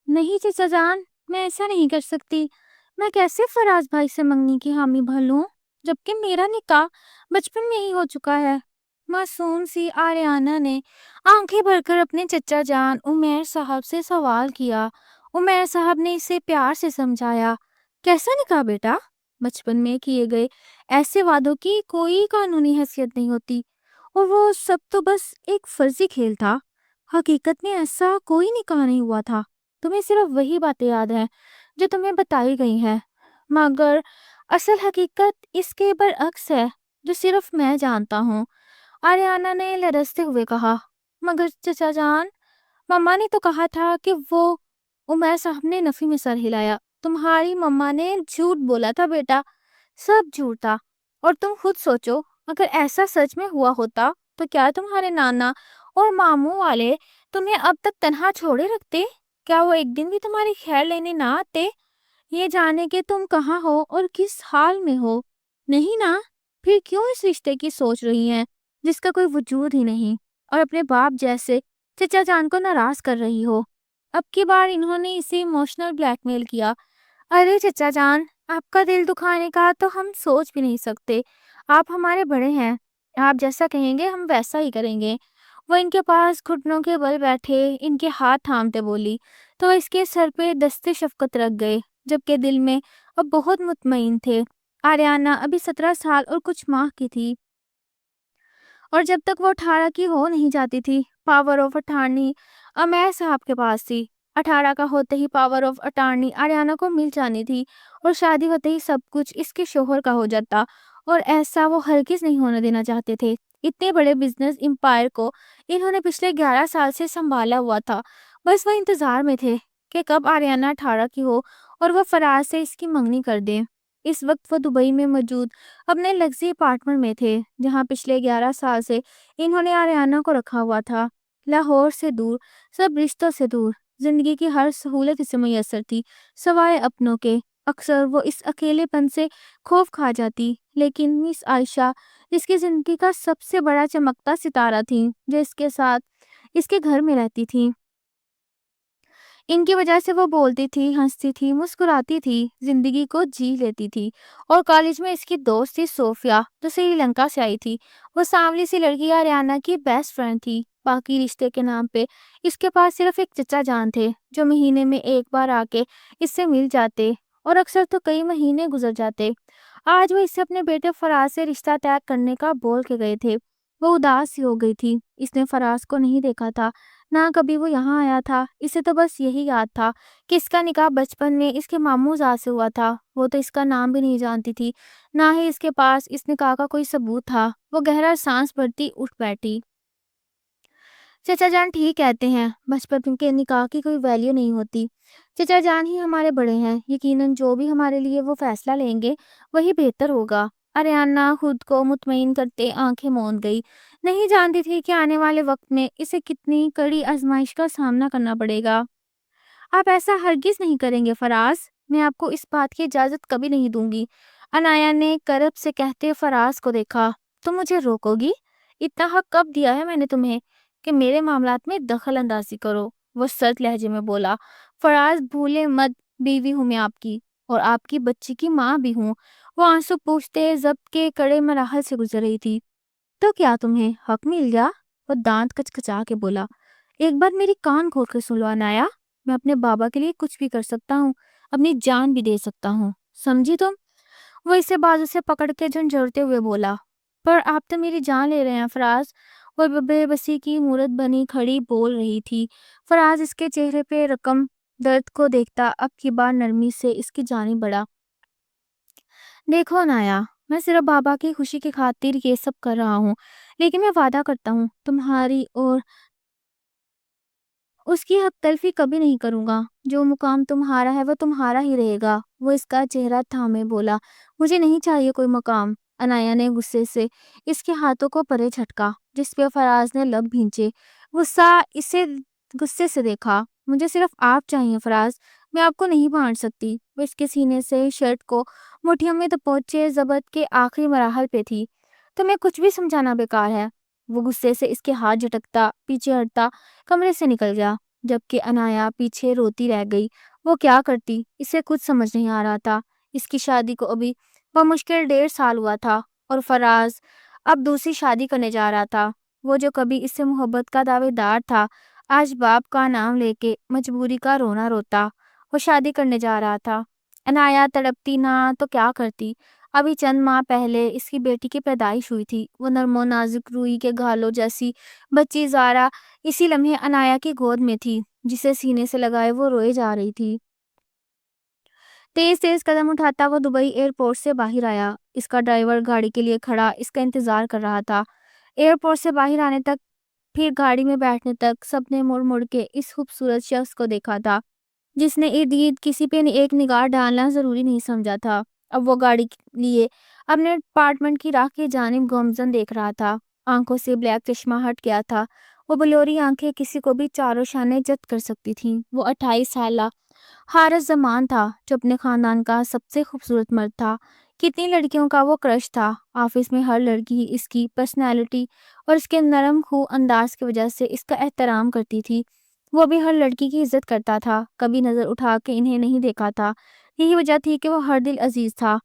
نہیں چچا جان، میں ایسا نہیں کر سکتی۔ میں کیسے فراز بھائی سے منگنی کی حامی بھر جبکہ میرا نکاح بچپن میں ہی ہو چکا ہے۔ معصوم سی آریانہ نے آنکھیں بھر کر اپنے چچا جان عمیر صاحب سے سوال کیا۔ عمیر صاحب نے اسے پیار سے سمجھایا، کیسا نکاح بیٹا؟ بچپن میں کیے گئے ایسے وعدوں کی کوئی قانونی حیثیت نہیں ہوتی، اور وہ سب تو بس ایک فرضی کھیل تھا۔ حقیقت میں ایسا کوئی نکاح نہیں ہوا تھا۔ تمہیں صرف وہی باتیں یاد ہیں جو تمہیں بتائی گئی ہیں، مگر اصل حقیقت اس کے برعکس ہے جو صرف میں جانتا ہوں۔ آریانہ نے لرزتے ہوئے کہا، مگر چچا جان، مما نے تو کہا تھا کہ وہ… عمیر صاحب نے نفی میں سر ہلایا۔ تمہاری مما نے جھوٹ بولا تھا بیٹا، سب جھوٹ تھا۔ اور تم خود سوچو، اگر ایسا سچ میں ہوا ہوتا تو کیا تمہارے نانا اور ماموں والے تمہیں اب تک تنہا چھوڑے رکھتے؟ کیا وہ ایک دن بھی تمہاری خیر لینے نہ آتے، یہ جانے کہ تم کہاں ہو اور کس حال میں ہو؟ نہیں نا؟ پھر کیوں اس رشتے کی سوچ رہی ہیں جس کا کوئی وجود ہی نہیں، اور اپنے باپ جیسے چچا جان کو ناراض کر رہی ہو؟ اب کی بار انہوں نے اسے ایموشنل بلیک میل کیا۔ ارے چچا جان، آپ کا دل دکھانے کا تو ہم سوچ بھی نہیں سکتے۔ آپ ہمارے بڑے ہیں، آپ جیسا کہیں گے ہم ویسا ہی کریں گے۔ وہ ان کے پاس گھٹنوں کے بل بیٹھے ان کے ہاتھ تھامتے بولی تو اس کے سر پہ دستے شفقت رکھ گئے، جبکہ دل میں اب بہت مطمئن تھے۔ آریانہ ابھی 17 سال اور کچھ ماہ کی تھی، اور جب تک وہ 18 کی ہو نہیں جاتی تھی، پاور آف اٹارنی عمیر صاحب کے پاس تھی۔ 18 کا ہوتے ہی پاور آف اٹارنی آریانہ کو مل جانی تھی، اور شادی ہوتے ہی سب کچھ اس کے شوہر کا ہو جاتا، اور ایسا وہ ہرگز نہیں ہونے دینا چاہتے تھے۔ اتنے بڑے بزنس امپائر کو انہوں نے پچھلے 11 سال سے سنبھالا ہوا تھا، بس وہ انتظار میں تھے کہ کب آریانہ 18 کی ہو اور وہ فراز سے اس کی منگنی کر دیں۔ اس وقت وہ دبئی میں موجود اپنے لگژری اپارٹمنٹ میں تھے، جہاں پچھلے 11 سال سے انہوں نے آریانہ کو رکھا ہوا تھا۔ لاہور سے دور، سب رشتوں سے دور، زندگی کی ہر سہولت اسے میسر تھی سوائے اپنوں کے۔ اکثر وہ اس اکیلے پن سے خوف کھا جاتی، لیکن مس عائشہ جس کی زندگی کا سب سے بڑا چمکتا ستارہ تھی، جو اس کے ساتھ اس کے گھر میں رہتی تھی، ان کی وجہ سے وہ بولتی تھی، ہنستی تھی، مسکراتی تھی، زندگی کو جی لیتی تھی۔ اور کالج میں اس کی دوست تھی صوفیہ، جو سری لنکا سے آئی تھی۔ وہ سانولی سی لڑکی آریانہ کی بیسٹ فرینڈ تھی۔ باقی رشتے کے نام پہ اس کے پاس صرف ایک چچا جان تھے، جو مہینے میں ایک بار آ کے اس سے مل جاتے، اور اکثر تو کئی مہینے گزر جاتے۔ آج وہ اس سے اپنے بیٹے فراز سے رشتہ طے کرنے کا بول کے گئے تھے۔ وہ اداس سی ہو گئی تھی۔ اس نے فراز کو نہیں دیکھا تھا، نہ کبھی وہ یہاں آیا تھا۔ اسے تو بس یہی یاد تھا کہ اس کا نکاح بچپن میں اس کے ماموں زاد سے ہوا تھا۔ وہ تو اس کا نام بھی نہیں جانتی تھی، نہ ہی اس کے پاس اس نکاح کا کوئی ثبوت تھا۔ وہ گہرا سانس بھرتی اٹھ بیٹھی۔ چچا جان ٹھیک کہتے ہیں، بچپن کے نکاح کی کوئی ویلیو نہیں ہوتی۔ چچا جان ہی ہمارے بڑے ہیں، یقیناً جو بھی ہمارے لیے وہ فیصلہ لیں گے وہی بہتر ہوگا۔ آریانہ خود کو مطمئن کرتے آنکھیں موند گئی۔ نہیں جانتی تھی کہ آنے والے وقت میں اسے کتنی کڑی آزمائش کا سامنا کرنا پڑے گا۔ آپ ایسا ہرگز نہیں کریں گے فراز، میں آپ کو اس بات کی اجازت کبھی نہیں دوں گی۔ عنایا نے کرب سے کہتے فراز کو دیکھا۔ تم مجھے روکو گی؟ اتنا حق کب دیا ہے میں نے تمہیں کہ میرے معاملات میں دخل اندازی کرو؟ وہ سرد لہجے میں بولا۔ فراز بھولے مت، بیوی ہوں میں آپ کی، اور آپ کی بچی کی ماں بھی ہوں۔ وہ آنسو پوچھتے ضبط کے کڑے مراحل سے گزر رہی تھی۔ تو کیا تمہیں حق مل گیا؟ وہ دانت کچکچا کے بولا۔ ایک بار میری کان کھول کے سن لو عنایا، میں اپنے بابا کے لیے کچھ بھی کر سکتا ہوں، اپنی جان بھی دے سکتا ہوں، سمجھی تم؟ وہ اسے بازو سے پکڑ کے جھنجھوڑتے ہوئے بولا۔ پر آپ تو میری جان لے رہے ہیں فراز، وہ بے بسی کی مورت بنی کھڑی بول رہی تھی۔ فراز اس کے چہرے پہ رقم درد کو دیکھتا اب کی بار نرمی سے اس کی جانب بڑھا۔ دیکھو عنایا، میں صرف بابا کی خوشی کی خاطر یہ سب کر رہا ہوں، لیکن میں وعدہ کرتا ہوں تمہاری اور اس کی حق تلفی کبھی نہیں کروں گا۔ جو مقام تمہارا ہے وہ تمہارا ہی رہے گا۔ وہ اس کا چہرہ تھامے بولا۔ مجھے نہیں چاہیے کوئی مقام۔ عنایا نے غصے سے اس کے ہاتھوں کو پرے جھٹکا، جس پہ فراز نے لب بھینچے۔ غصہ اسے غصے سے دیکھا۔ مجھے صرف آپ چاہیے فراز، میں آپ کو نہیں بانٹ سکتی۔ وہ اس کے سینے سے شرٹ کو مٹھیوں میں دبوچے ضبط کے آخری مراحل پہ تھی۔ تمہیں کچھ بھی سمجھانا بیکار ہے۔ وہ غصے سے اس کے ہاتھ جھٹکتا، پیچھے ہٹتا، کمرے سے نکل گیا۔ جبکہ انایا پیچھے روتی رہ گئی۔ وہ کیا کرتی؟ اسے کچھ سمجھ نہیں آ رہا تھا۔ اس کی شادی کو ابھی بمشکل 1.5 سال ہوا تھا اور فراز اب دوسری شادی کرنے جا رہا تھا۔ وہ جو کبھی اس سے محبت کا دعوے دار تھا، آج باپ کا نام لے کے مجبوری کا رونا روتا۔ وہ شادی کرنے جا رہا تھا۔ انایا تڑپتی نہ تو کیا کرتی؟ ابھی چند ماہ پہلے اس کی بیٹی کی پیدائش ہوئی تھی۔ وہ نرم و نازک روئی کے گھالوں جیسی بچی زارا اسی لمحے انایا کی گود میں تھی، جسے سینے سے لگائے وہ روئے جا رہی تھی۔ تیز تیز قدم اٹھاتا وہ دبئی ایئرپورٹ سے باہر آیا۔ اس کا ڈرائیور گاڑی کے لیے کھڑا اس کا انتظار کر رہا تھا۔ ایئرپورٹ سے باہر آنے تک، پھر گاڑی میں بیٹھنے تک، سب نے مڑ مڑ کے اس خوبصورت شخص کو دیکھا تھا جس نے ارد گرد کسی پہ ایک نگاہ ڈالنا ضروری نہیں سمجھا تھا۔ اب وہ گاڑی لیے اپنے اپارٹمنٹ کی راہ کی جانب گامزن دیکھ رہا تھا۔ آنکھوں سے بلیک چشمہ ہٹ گیا تھا۔ وہ بلوری آنکھیں کسی کو بھی چاروں شانے جذب کر سکتی تھیں۔ وہ 28 سالہ حارث زمان تھا جو اپنے خاندان کا سب سے خوبصورت مرد تھا۔ کتنی لڑکیوں کا وہ کرش تھا۔ آفس میں ہر لڑکی اس کی پرسنالٹی اور اس کے نرم خو انداز کی وجہ سے اس کا احترام کرتی تھی۔ وہ بھی ہر لڑکی کی عزت کرتا تھا، کبھی نظر اٹھا کے انہیں نہیں دیکھا تھا۔ یہی وجہ تھی کہ وہ ہر دل عزیز تھا۔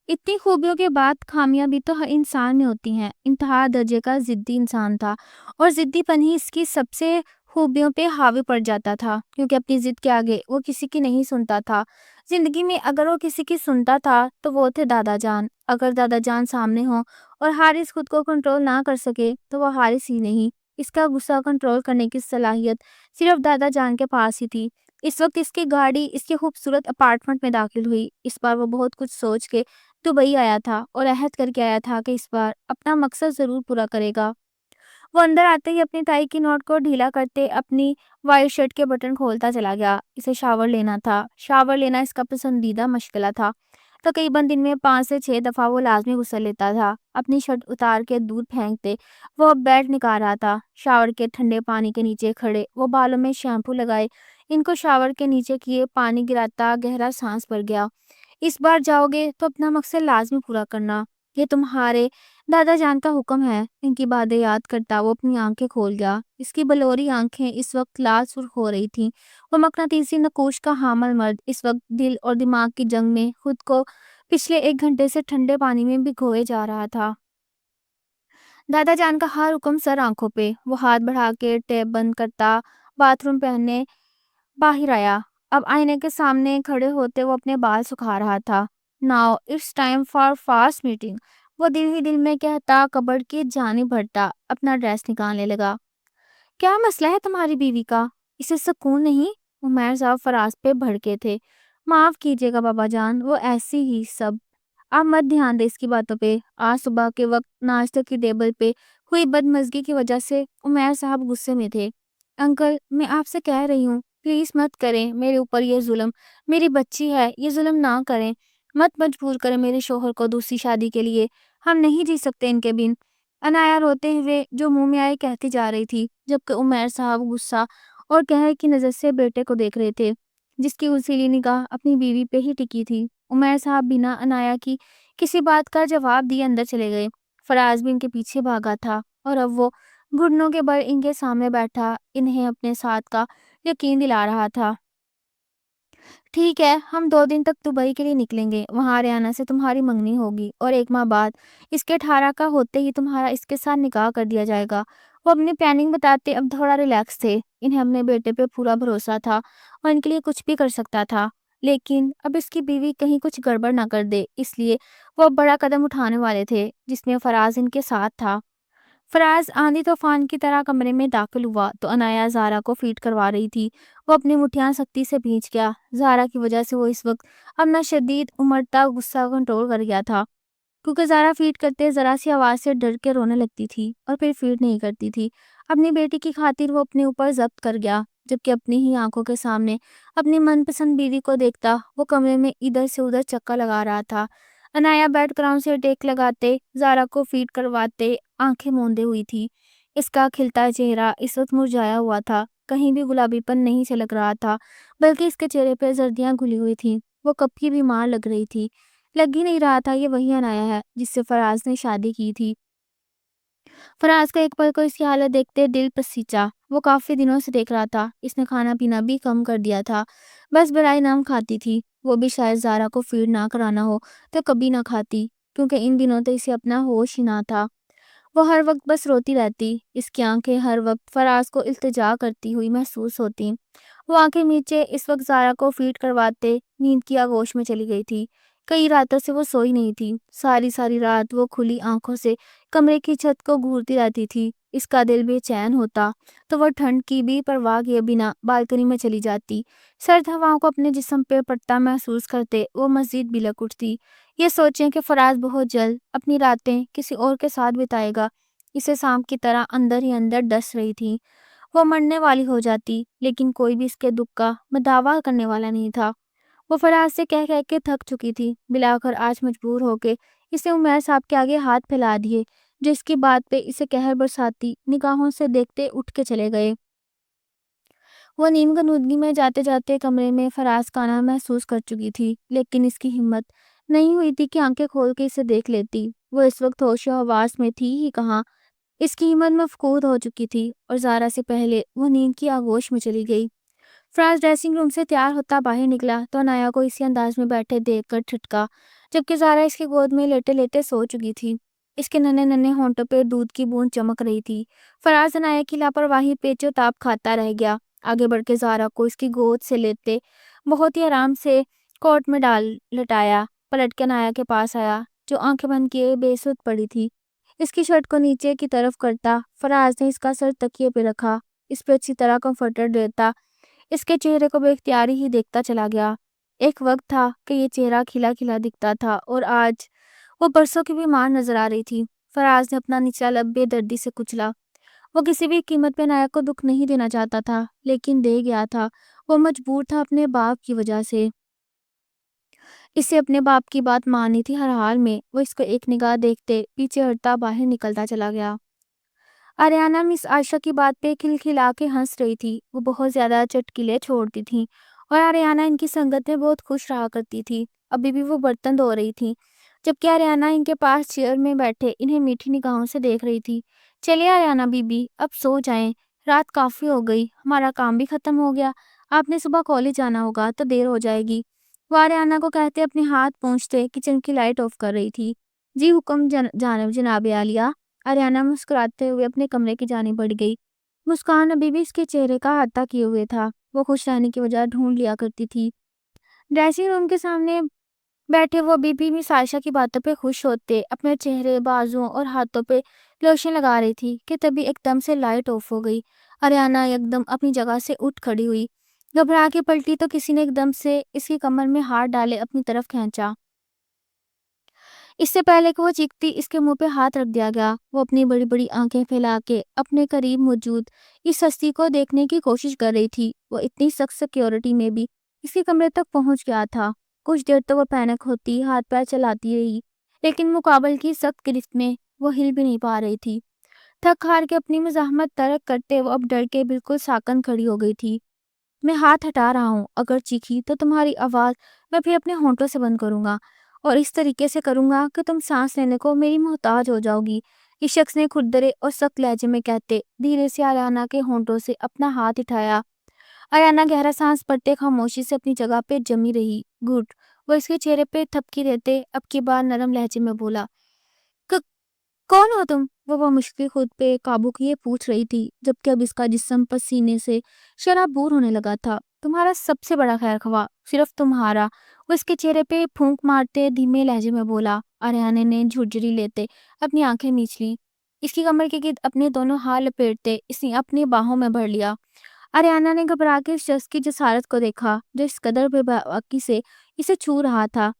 اتنی خوبیوں کے بعد خامیاں بھی تو ہر انسان میں ہوتی ہیں۔ انتہا درجے کا ضدی انسان تھا اور ضدی پن ہی اس کی سب سے خوبیوں پہ حاوی پڑ جاتا تھا، کیونکہ اپنی ضد کے آگے وہ کسی کی نہیں سنتا تھا۔ زندگی میں اگر وہ کسی کی سنتا تھا تو وہ تھے دادا جان۔ اگر دادا جان سامنے ہوں اور حارث خود کو کنٹرول نہ کر سکے تو وہ حارث ہی نہیں، اس کا غصہ کنٹرول کرنے کی صلاحیت صرف دادا جان کے پاس ہی تھی۔ اس وقت اس کی گاڑی اس کے خوبصورت اپارٹمنٹ میں داخل ہوئی۔ اس بار وہ بہت کچھ سوچ کے دبئی آیا تھا اور عہد کر کے آیا تھا کہ اس بار اپنا مقصد ضرور پورا کرے گا۔ وہ اندر آتے ہی اپنی ٹائی کی نوٹ کو ڈھیلا کرتے اپنی وائٹ شرٹ کے بٹن کھولتا چلا گیا۔ اسے شاور لینا تھا۔ شاور لینا اس کا پسندیدہ مشغلہ تھا۔ تقریباً دن میں 5 سے 6 دفعہ وہ لازمی غسل لیتا تھا۔ اپنی شرٹ اتار کے دودھ پھینکتے وہ بیلٹ نکال رہا تھا۔ شاور کے ٹھنڈے پانی کے نیچے کھڑے وہ بالوں میں شیمپو لگائے ان کو شاور کے نیچے کیے، پانی گراتا گہرا سانس بھر گیا۔ اس بار جاؤ گے تو اپنا مقصد لازمی پورا کرنا، یہ تمہارے دادا جان کا حکم ہے۔ ان کی باتیں یاد کرتا وہ اپنی آنکھیں کھول گیا۔ اس کی بلوری آنکھیں اس وقت لال سرخ ہو رہی تھیں۔ وہ مقناطیسی نقوش کا حامل مرد اس وقت دل اور دماغ کی جنگ میں خود کو پچھلے 1 گھنٹے سے ٹھنڈے پانی میں بھگوئے جا رہا تھا۔ دادا جان کا ہر حکم سر آنکھوں پہ۔ وہ ہاتھ بڑھا کے ٹیپ بند کرتا باتھ روم پہننے باہر آیا۔ اب آئینے کے سامنے کھڑے ہوتے وہ اپنے بال سکھا رہا تھا۔ Now it's time for fast meeting، وہ دل ہی دل میں کہتا کبرڈ کی جانب بڑھتا اپنا ڈریس نکالنے لگا۔ کیا مسئلہ ہے تمہاری بیوی کا؟ اسے سکون نہیں؟ عمیر صاحب فراز پہ بھڑکے تھے۔ معاف کیجیے گا بابا جان، وہ ایسی ہی سب، آپ مت دھیان دے اس کی باتوں پہ۔ آج صبح کے وقت ناشتہ کی ٹیبل پہ ہوئی بدمزگی کی وجہ سے عمیر صاحب غصے میں تھے۔ انکل، میں آپ سے کہہ رہی ہوں پلیز مت کریں میرے اوپر یہ ظلم، میری بچی ہے، یہ ظلم نہ کریں، مت مجبور کریں میرے شوہر کو دوسری شادی کے لیے، ہم نہیں جی سکتے ان کے بن۔ انایا روتے ہوئے جو منہ میں آئے کہتی جا رہی تھی، جبکہ عمیر صاحب غصہ اور قہر کی نظر سے بیٹے کو دیکھ رہے تھے جس کی اصیلی نگاہ اپنی بیوی پہ ہی ٹکی تھی۔ عمیر صاحب بنا انایا کی کسی بات کا جواب دیے اندر چلے گئے۔ فراز بھی ان کے پیچھے بھاگا تھا اور اب وہ گھٹنوں کے بل ان کے سامنے بیٹھا انہیں اپنے ساتھ کا یقین دلا رہا تھا۔ ٹھیک ہے، ہم 2 دن تک دبئی کے لیے نکلیں گے، وہاں آریانہ سے تمہاری منگنی ہوگی اور 1 ماہ بعد اس کے 18 کا ہوتے ہی تمہارا اس کے ساتھ نکاح کر دیا جائے گا۔ وہ اپنی پلاننگ بتاتے اب تھوڑا ریلیکس تھے۔ انہیں اپنے بیٹے پہ پورا بھروسہ تھا اور ان کے لیے کچھ بھی کر سکتا تھا، لیکن اب اس کی بیوی کہیں کچھ گڑبڑ نہ کر دے، اس لیے وہ بڑا قدم اٹھانے والے تھے جس میں فراز ان کے ساتھ تھا۔ فراز آندھی طوفان کی طرح کمرے میں داخل ہوا تو انایا زارا کو فیڈ کروا رہی تھی۔ وہ اپنی مٹھیاں سختی سے بھینچ گیا۔ زارا کی وجہ سے وہ اس وقت اپنا شدید امڑتا غصہ کنٹرول کر گیا تھا، کیونکہ زارا فیڈ کرتے ذرا سی آواز سے ڈر کے رونے لگتی تھی اور پھر فیڈ نہیں کرتی تھی۔ اپنی بیٹی کی خاطر وہ اپنے اوپر ضبط کر گیا، جبکہ اپنی ہی آنکھوں کے سامنے اپنی من پسند بیوی کو دیکھتا وہ کمرے میں ادھر سے ادھر چکر لگا رہا تھا۔ انایا بیک گراؤنڈ سے ٹیک لگاتے زارا کو فیڈ کرواتے آنکھیں موندے ہوئی تھی۔ اس کا کھلتا چہرہ اس وقت مرجھایا ہوا تھا، کہیں بھی گلابی پن نہیں چھلک رہا تھا، بلکہ اس کے چہرے پہ زردیاں گھلی ہوئی تھیں۔ وہ کب کی بیمار لگ رہی تھی، لگ ہی نہیں رہا تھا یہ وہی انایا ہے جس سے فراز نے شادی کی تھی۔ فراز کا ایک پل کو اس کی حالت دیکھتے دل پسیچا۔ وہ کافی دنوں سے دیکھ رہا تھا، اس نے کھانا پینا بھی کم کر دیا تھا، بس برائے نام کھاتی تھی۔ وہ بھی شاید زارا کو فیڈ نہ کرانا ہو تو کبھی نہ کھاتی، کیونکہ ان دنوں تو اسے اپنا ہوش ہی نہ تھا۔ وہ ہر وقت بس روتی رہتی، اس کی آنکھیں ہر وقت فراز کو التجا کرتی ہوئی محسوس ہوتی۔ وہ آنکھیں نیچے اس وقت زارا کو فیڈ کرواتے نیند کی آغوش میں چلی گئی تھی۔ کئی راتوں سے وہ سوئی نہیں تھی، ساری رات وہ کھلی آنکھوں سے کمرے کی چھت کو گھورتی رہتی تھی۔ اس کا دل بے چین ہوتا تو وہ ٹھنڈ کی بھی پرواہ کیے بنا بالکنی میں چلی جاتی۔ سرد ہواؤں کو اپنے جسم پہ پڑتا محسوس کرتے وہ مزید بلک اٹھتی، یہ سوچیں کہ فراز بہت جلد اپنی راتیں کسی اور کے ساتھ بتائے گا۔ اسے سانپ کی طرح اندر ہی اندر ڈس رہی تھی، وہ مرنے والی ہو جاتی، لیکن کوئی بھی اس کے دکھ کا مداوع کرنے والا نہیں تھا۔ وہ فراز سے کہہ کہہ کے تھک چکی تھی، بلاخر آج مجبور ہو کے اسے عمیر صاحب کے آگے ہاتھ پھیلا دیے، جو اس کی بات پہ اسے قہر برساتی نگاہوں سے دیکھتے اٹھ کے چلے گئے۔ وہ نیند غنودگی میں جاتے جاتے کمرے میں فراز کا آنا محسوس کر چکی تھی، لیکن اس کی ہمت نہیں ہوئی تھی کہ آنکھیں کھول کے اسے دیکھ لیتی۔ وہ اس وقت ہوش و حواس میں تھی ہی کہاں، اس کی ہمت مفقود ہو چکی تھی اور زارا سے پہلے وہ نیند کی آغوش میں چلی گئی۔ فراز ڈریسنگ روم سے تیار ہوتا باہر نکلا تو انایا کو اسی انداز میں بیٹھے دیکھ کر ٹھٹکا، جبکہ زارا اس کی گود میں لیٹے لیٹے سو چکی تھی۔ اس کے ننھے ننھے ہونٹوں پہ دودھ کی بوند چمک رہی تھی۔ فراز انایا کی لاپرواہی پیچ و تاب کھاتا رہ گیا، آگے بڑھ کے زارا کو اس کی گود سے لیتے بہت ہی آرام سے کوٹ میں ڈال لٹایا، پلٹ کے انایا کے پاس آیا جو آنکھیں بند کیے بے سدھ پڑی تھی۔ اس کی شرٹ کو نیچے کی طرف کرتا فراز نے اس کا سر تکیے پہ رکھا، اس پہ اچھی طرح کمفرٹر دیتا اس کے چہرے کو بے اختیاری ہی دیکھتا چلا گیا۔ ایک وقت تھا کہ یہ چہرہ کھلا کھلا دکھتا تھا اور آج وہ برسوں کی بیمار نظر آ رہی تھی۔ فراز نے اپنا نچلا لب بے دردی سے کچلا۔ وہ کسی بھی قیمت پہ نایا کو دکھ نہیں دینا چاہتا تھا، لیکن دے گیا تھا۔ وہ مجبور تھا اپنے باپ کی وجہ سے، اسے اپنے باپ کی بات ماننی تھی ہر حال میں۔ وہ اس کو ایک نگاہ دیکھتے پیچھے ہٹتا باہر نکلتا چلا گیا۔ آریانہ مس عائشہ کی بات پہ کھلکھلا کے ہنس رہی تھی، وہ بہت زیادہ چٹکلے چھوڑتی تھی اور آریانہ ان کی سنگت میں بہت خوش رہا کرتی تھی۔ ابھی بھی وہ برتن دھو رہی تھی، جبکہ آریانہ ان کے پاس چیئر میں بیٹھے انہیں میٹھی نگاہوں سے دیکھ رہی تھی۔ چلیے آریانہ بی بی، اب سو جائیں، رات کافی ہو گئی، ہمارا کام بھی ختم ہو گیا، آپ نے صبح کالج جانا ہوگا تو دیر ہو جائے گی۔ وہ آریانہ کو کہتے اپنے ہاتھ پہنچتے کچن کی لائٹ آف کر رہی تھی۔ جی حکم جناب عالیہ۔ آریانہ مسکراتے ہوئے اپنے کمرے کی جانب بڑھ گئی، مسکان ابھی بھی اس کے چہرے کا احاطہ کیے ہوئے تھا۔ وہ خوش رہنے کی وجہ ڈھونڈ لیا کرتی تھی۔ ڈریسنگ روم کے سامنے بیٹھے وہ ابھی بھی مس عائشہ کی باتوں پہ خوش ہوتے اپنے چہرے، بازوں اور ہاتھوں پہ لوشن لگا رہی تھی کہ تبھی ایک دم سے لائٹ آف ہو گئی۔ آریانہ ایک دم اپنی جگہ سے اٹھ کھڑی ہوئی، گھبرا کے پلٹی تو کسی نے ایک دم سے اس کی کمر میں ہاتھ ڈالے اپنی طرف کھینچا۔ اس سے پہلے کہ وہ چیختی اس کے منہ پہ ہاتھ رکھ دیا گیا۔ وہ اپنی بڑی بڑی آنکھیں پھیلا کے اپنے قریب موجود اس ہستی کو دیکھنے کی کوشش کر رہی تھی۔ وہ اتنی سخت سیکیورٹی میں بھی اس کے کمرے تک پہنچ گیا تھا۔ کچھ دیر تو وہ پینک ہوتی ہاتھ پیر چلاتی رہی، لیکن مقابل کی سخت گرفت میں وہ ہل بھی نہیں پا رہی تھی۔ تھک ہار کے اپنی مزاحمت ترک کرتے وہ اب ڈر کے بالکل ساکن کھڑی ہو گئی تھی۔ میں ہاتھ ہٹا رہا ہوں، اگر چیخی تو تمہاری آواز میں پھر اپنے ہونٹوں سے بند کروں گا اور اس طریقے سے کروں گا کہ تم سانس لینے کو میری محتاج ہو جاؤ گی، اس شخص نے کھردرے اور سخت لہجے میں کہتے دھیرے سے آریانہ کے ہونٹوں سے اپنا ہاتھ اٹھایا۔ آریانہ گہرا سانس پڑتے خاموشی سے اپنی جگہ پہ جمی رہی۔ گھٹ وہ اس کے چہرے پہ تھپکی دیتے اب کی بار نرم لہجے میں بولا، کون ہو تم؟ وہ مشکل خود پہ قابو کیے پوچھ رہی تھی، جبکہ اب اس کا جسم پسینے سے شرابور ہونے لگا تھا۔ تمہارا سب سے بڑا خیر خواہ، صرف تمہارا، وہ اس کے چہرے پہ پھونک مارتے دھیمے لہجے میں بولا۔ آریانہ نے جھرجھری لیتے اپنی آنکھیں میچ لی، اس کی کمر کے گرد اپنے دونوں ہاتھ لپیٹتے اس نے اپنی باہوں میں بھر لیا۔ آریانہ نے گھبرا کے اس شخص کی جسارت کو دیکھا جو اس قدر بے باکی سے اسے چھو رہا تھا۔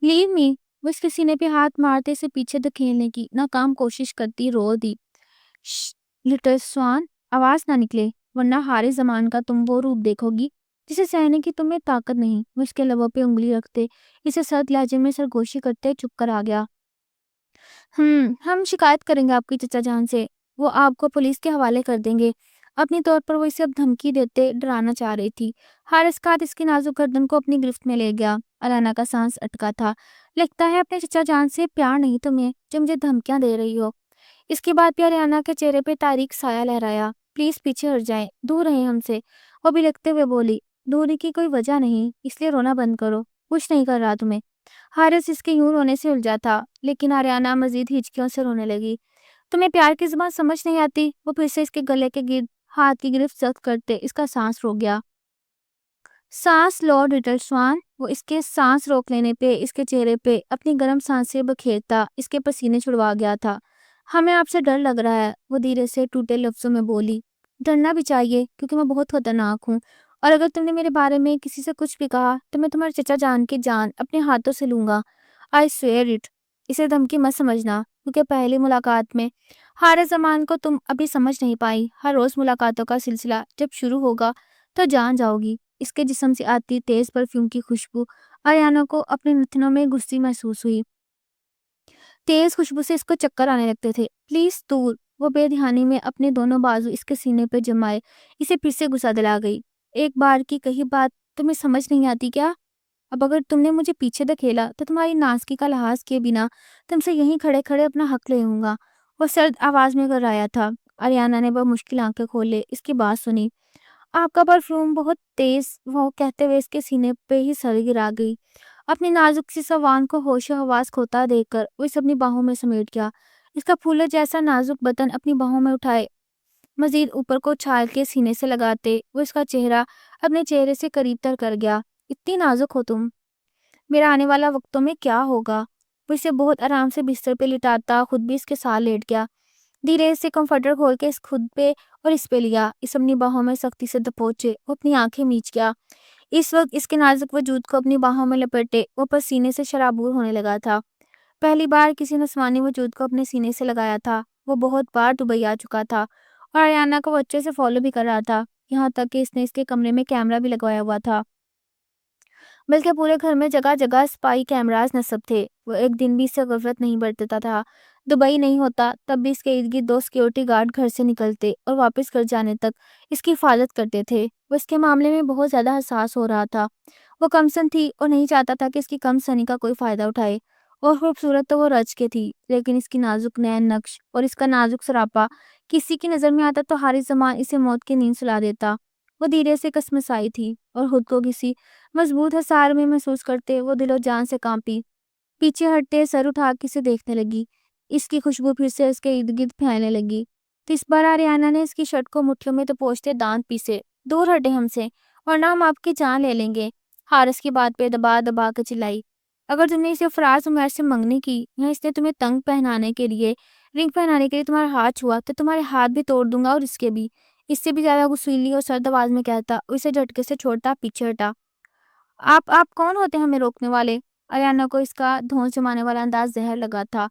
لیو می، وہ اس کے سینے پہ ہاتھ مارتے اسے پیچھے دھکیلنے کی ناکام کوشش کرتی رو دی۔ لٹل سوان، آواز نہ نکلے ورنہ ہارے زمان کا تم وہ روپ دیکھو گی جسے سہنے کی تمہیں طاقت نہیں۔ وہ اس کے لبوں پہ انگلی رکھتے اسے سرد لہجے میں سرگوشی کرتے چپ کر آ گیا۔ ہم شکایت کریں گے آپ کی چچا جان سے، وہ آپ کو پولیس کے حوالے کر دیں گے۔ اپنی طور پر وہ اسے اب دھمکی دیتے ڈرانا چاہ رہی تھی۔ حارث کا ہاتھ اس کی نازک گردن کو اپنی گرفت میں لے گیا۔ آریانہ کا سانس اٹکا تھا۔ لگتا ہے اپنے چچا جان سے پیار نہیں تمہیں جو مجھے دھمکیاں دے رہی ہو۔ اس کے بعد بھی آریانہ کے چہرے پہ تاریک سایہ لہرایا۔ پلیز پیچھے ہٹ جائیں، دور رہیں ہم سے، وہ بھی لگتے ہوئے بولی۔ دوری کی کوئی وجہ نہیں، اس لیے رونا بند کرو، کچھ نہیں کر رہا تمہیں۔ حارث اس کے یوں رونے سے الجھا تھا، لیکن آریانہ مزید ہچکیوں سے رونے لگی۔ تمہیں پیار کی زبان سمجھ نہیں آتی؟ وہ پھر سے اس کے گلے کے گرد ہاتھ کی گرفت سخت کرتے اس کا سانس روک گیا۔ سانس لو لٹل سوان۔ وہ اس کے سانس روک لینے پہ اس کے چہرے پہ اپنی گرم سانسیں بکھیرتا اس کے پسینے چھڑوا گیا تھا۔ ہمیں آپ سے ڈر لگ رہا ہے، وہ دھیرے سے ٹوٹے لفظوں میں بولی۔ ڈرنا بھی چاہیے کیونکہ میں بہت خطرناک ہوں، اور اگر تم نے میرے بارے میں کسی سے کچھ بھی کہا تو میں تمہارے چچا جان کی جان اپنے ہاتھوں سے لوں گا۔ I swear it. اسے دھمکی مت سمجھنا، کیونکہ پہلی ملاقات میں حارث زمان کو تم ابھی سمجھ نہیں پائی۔ ہر روز ملاقاتوں کا سلسلہ جب شروع ہوگا تو جان جاؤ گی۔ اس کے جسم سے آتی تیز پرفیوم کی خوشبو آریانہ کو اپنے نتنوں میں گھسی محسوس ہوئی۔ تیز خوشبو سے اس کو چکر آنے لگتے تھے۔ پلیز دور۔ وہ بے دھیانی میں اپنے دونوں بازو اس کے سینے پہ جمائے اسے پھر سے غصہ دلا گئی۔ ایک بار کی کہی بات تمہیں سمجھ نہیں آتی کیا؟ اب اگر تم نے مجھے پیچھے دھکیلا تو تمہاری نازکی کا لحاظ کیے بنا تم سے یہیں کھڑے کھڑے اپنا حق لے لوں گا۔ وہ سرد آواز میں کر آیا تھا۔ آریانہ نے بمشکل آنکھیں کھولے اس کی بات سنی۔ آپ کا پرفیوم بہت تیز، وہ کہتے ہوئے اس کے سینے پہ ہی سر گرا گئی۔ اپنی نازک سی سوان کو ہوش و حواس کھوتا دیکھ کر وہ اسے اپنی باہوں میں سمیٹ گیا۔ اس کا پھولے جیسا نازک بدن اپنی باہوں میں اٹھائے مزید اوپر کو چھال کے سینے سے لگاتے وہ اس کا چہرہ اپنے چہرے سے قریب تر کر گیا۔ اتنی نازک ہو تم، میرا آنے والا وقتوں میں کیا ہوگا؟ وہ اسے بہت آرام سے بستر پہ لٹاتا خود بھی اس کے ساتھ لیٹ گیا۔ دھیرے سے کمفرٹر کھول کے اس خود پہ اور اس پہ لیا، اس اپنی باہوں میں سختی سے دبوچے وہ اپنی آنکھیں میچ گیا۔ اس وقت اس کے نازک وجود کو اپنی باہوں میں لپیٹے وہ پسینے سے شرابور ہونے لگا تھا۔ پہلی بار کسی نسوانی وجود کو اپنے سینے سے لگایا تھا۔ وہ بہت بار دبئی آ چکا تھا اور آریانہ کو وہ اچھے سے فالو بھی کر رہا تھا، یہاں تک کہ اس نے اس کے کمرے میں کیمرہ بھی لگوایا ہوا تھا، بلکہ پورے گھر میں جگہ جگہ اسپائی کیمراز نصب تھے۔ وہ ایک دن بھی اس سے غفلت نہیں برتتا تھا۔ دبئی نہیں ہوتا تب بھی اس کے ارد گرد 2 سیکیورٹی گارڈ گھر سے نکلتے اور واپس گھر جانے تک اس کی حفاظت کرتے تھے۔ وہ اس کے معاملے میں بہت زیادہ حساس ہو رہا تھا۔ وہ کم سن تھی اور نہیں چاہتا تھا کہ اس کی کم سنی کا کوئی فائدہ اٹھائے، اور خوبصورت تو وہ رچ کے تھی، لیکن اس کی نازک نین نقش اور اس کا نازک سراپا کسی کی نظر میں آتا تو حارث زمان اسے موت کی نیند سلا دیتا۔ وہ دھیرے سے کسمسائی تھی اور خود کو کسی مضبوط حصار میں محسوس کرتے وہ دل و جان سے کانپی۔ پیچھے ہٹتے سر اٹھا کے اسے دیکھنے لگی۔ اس کی خوشبو پھر سے اس کے ارد گرد پھیلنے لگی تو اس بار آریانہ نے اس کی شرٹ کو مٹھیوں میں دبوچتے دانت پیسے۔ دور ہٹے ہم سے ورنہ ہم آپ کی جان لے لیں گے، حارث کی بات پہ دبا دبا کے چلائی۔ اگر تم نے اسے فراز عمیر سے منگنی کی یا اس نے تمہیں تنگ پہنانے کے لیے رنگ پہنانے کے لیے تمہارا ہاتھ چھوا تو تمہارے ہاتھ بھی توڑ دوں گا، اور اس کے بھی۔ اس سے بھی زیادہ غصیلی اور سرد آواز میں کہتا اسے جھٹکے سے چھوڑتا پیچھے ہٹا۔ آپ کون ہوتے ہیں ہمیں روکنے والے؟ آریانہ کو اس کا دھونس جمانے والا انداز زہر لگا تھا۔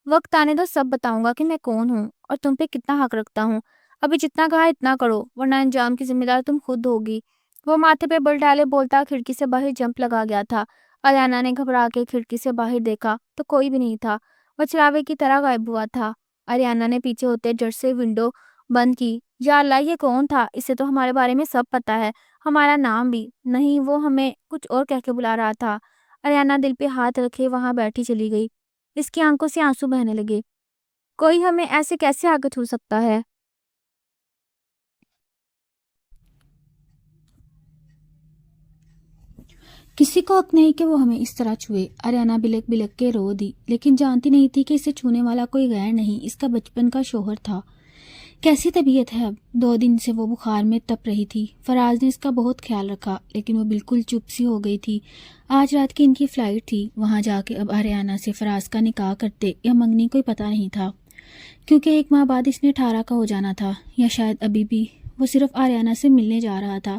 وقت آنے دو، سب بتاؤں گا کہ میں کون ہوں اور تم پہ کتنا حق رکھتا ہوں۔ ابھی جتنا کہا اتنا کرو ورنہ انجام کی ذمہ دار تم خود ہوگی۔ وہ ماتھے پہ بل ڈالے بولتا کھڑکی سے باہر جمپ لگا گیا تھا۔ آریانہ نے گھبرا کے کھڑکی سے باہر دیکھا تو کوئی بھی نہیں تھا، وہ چراغے کی طرح غائب ہوا تھا۔ آریانہ نے پیچھے ہوتے جٹ سے ونڈو بند کی۔ یا اللہ، یہ کون تھا؟ اسے تو ہمارے بارے میں سب پتا ہے، ہمارا نام بھی نہیں۔ وہ ہمیں کچھ اور کہہ کے بلا رہا تھا۔ آریانہ دل پہ ہاتھ رکھے وہاں بیٹھی چلی گئی۔ اس کی آنکھوں سے آنسو بہنے لگے۔ کوئی ہمیں ایسے کیسے آگے چھو سکتا ہے؟ کسی کو حق نہیں کہ وہ ہمیں اس طرح چھوئے۔ آریانہ بلک بلک کے رو دی، لیکن جانتی نہیں تھی کہ اسے چھونے والا کوئی غیر نہیں، اس کا بچپن کا شوہر تھا۔ کیسی طبیعت ہے اب؟ 2 دن سے وہ بخار میں تپ رہی تھی۔ فراز نے اس کا بہت خیال رکھا، لیکن وہ بالکل چپ سی ہو گئی تھی۔ آج رات کی ان کی فلائٹ تھی، وہاں جا کے اب آریانہ سے فراز کا نکاح کرتے یا منگنی کوئی پتہ نہیں تھا، کیونکہ 1 ماہ بعد اس نے 18 کا ہو جانا تھا، یا شاید ابھی بھی۔ وہ صرف آریانہ سے ملنے جا رہا تھا،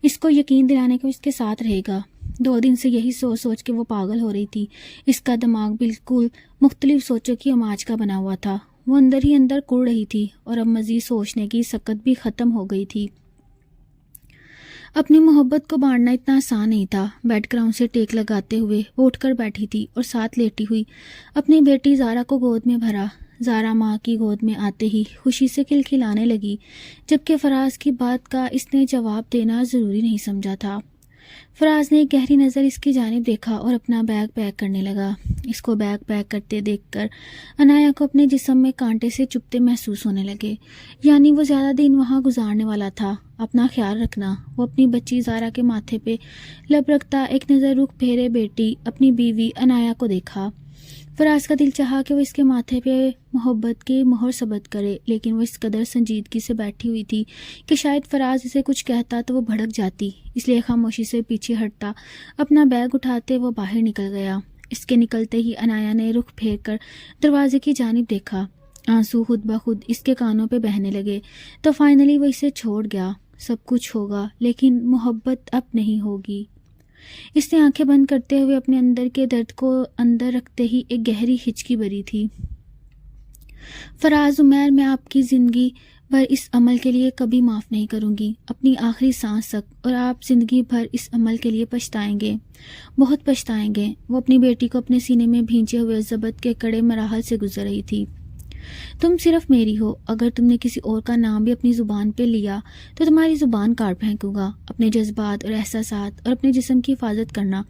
اس کو یقین دلانے کو اس کے ساتھ رہے گا۔ 2 دن سے یہی سوچ سوچ کے وہ پاگل ہو رہی تھی۔ اس کا دماغ بالکل مختلف سوچوں کی اماج کا بنا ہوا تھا۔ وہ اندر ہی اندر کڑ رہی تھی اور اب مزید سوچنے کی سکت بھی ختم ہو گئی تھی۔ اپنی محبت کو بانٹنا اتنا آسان نہیں تھا۔ بیڈ گراؤنڈ سے ٹیک لگاتے ہوئے وہ اٹھ کر بیٹھی تھی اور ساتھ لیٹی ہوئی اپنی بیٹی زارا کو گود میں بھرا۔ زارا ماں کی گود میں آتے ہی خوشی سے کھلکھلانے لگی، جبکہ فراز کی بات کا اس نے جواب دینا ضروری نہیں سمجھا تھا۔ فراز نے ایک گہری نظر اس کی جانب دیکھا اور اپنا بیگ پیک کرنے لگا۔ اس کو بیگ پیک کرتے دیکھ کر عنایا کو اپنے جسم میں کانٹے سے چبھتے محسوس ہونے لگے، یعنی وہ زیادہ دن وہاں گزارنے والا تھا۔ اپنا خیال رکھنا۔ وہ اپنی بچی زارا کے ماتھے پہ لب رکھتا ایک نظر رخ پھیرے بیٹی اپنی بیوی عنایا کو دیکھا۔ فراز کا دل چاہا کہ وہ اس کے ماتھے پہ محبت کی مہر ثبت کرے، لیکن وہ اس قدر سنجیدگی سے بیٹھی ہوئی تھی کہ شاید فراز اسے کچھ کہتا تو وہ بھڑک جاتی، اس لیے خاموشی سے پیچھے ہٹتا اپنا بیگ اٹھاتے وہ باہر نکل گیا۔ اس کے نکلتے ہی عنایا نے رخ پھیر کر دروازے کی جانب دیکھا۔ آنسو خود بخود اس کے کانوں پہ بہنے لگے۔ تو فائنلی وہ اسے چھوڑ گیا۔ سب کچھ ہوگا لیکن محبت اب نہیں ہوگی۔ اس نے آنکھیں بند کرتے ہوئے اپنے اندر کے درد کو اندر رکھتے ہی ایک گہری ہچکی بھری تھی۔ فراز عمیر، میں آپ کی زندگی بھر اس عمل کے لیے کبھی معاف نہیں کروں گی، اپنی آخری سانس تک، اور آپ زندگی بھر اس عمل کے لیے پچھتائیں گے، بہت پچھتائیں گے۔ وہ اپنی بیٹی کو اپنے سینے میں بھینچے ہوئے ضبط کے کڑے مراحل سے گزر رہی تھی۔ تم صرف میری ہو، اگر تم نے کسی اور کا نام بھی اپنی زبان پہ لیا تو تمہاری زبان کاٹ پھینکوں گا۔ اپنے جذبات اور احساسات اور اپنے جسم کی حفاظت کرنا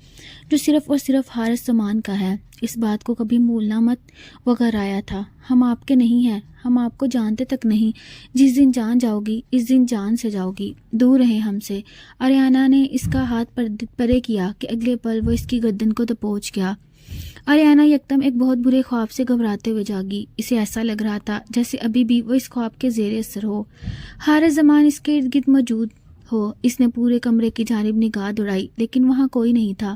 جو صرف اور صرف حارث زمان کا ہے، اس بات کو کبھی بھولنا مت۔ وہ غرایا تھا، ہم آپ کے نہیں ہیں، ہم آپ کو جانتے تک نہیں۔ جس دن جان جاؤ گی اس دن جان سے جاؤ گی، دور رہیں ہم سے۔ آریانہ نے اس کا ہاتھ پرے کیا کہ اگلے پل وہ اس کی گردن کو دبوچ گیا۔ آریانہ یکدم ایک بہت برے خواب سے گھبراتے ہوئے جاگی۔ اسے ایسا لگ رہا تھا جیسے ابھی بھی وہ اس خواب کے زیر اثر ہو، حارث زمان اس کے ارد گرد موجود ہو۔ اس نے پورے کمرے کی جانب نگاہ دوڑائی لیکن وہاں کوئی نہیں تھا۔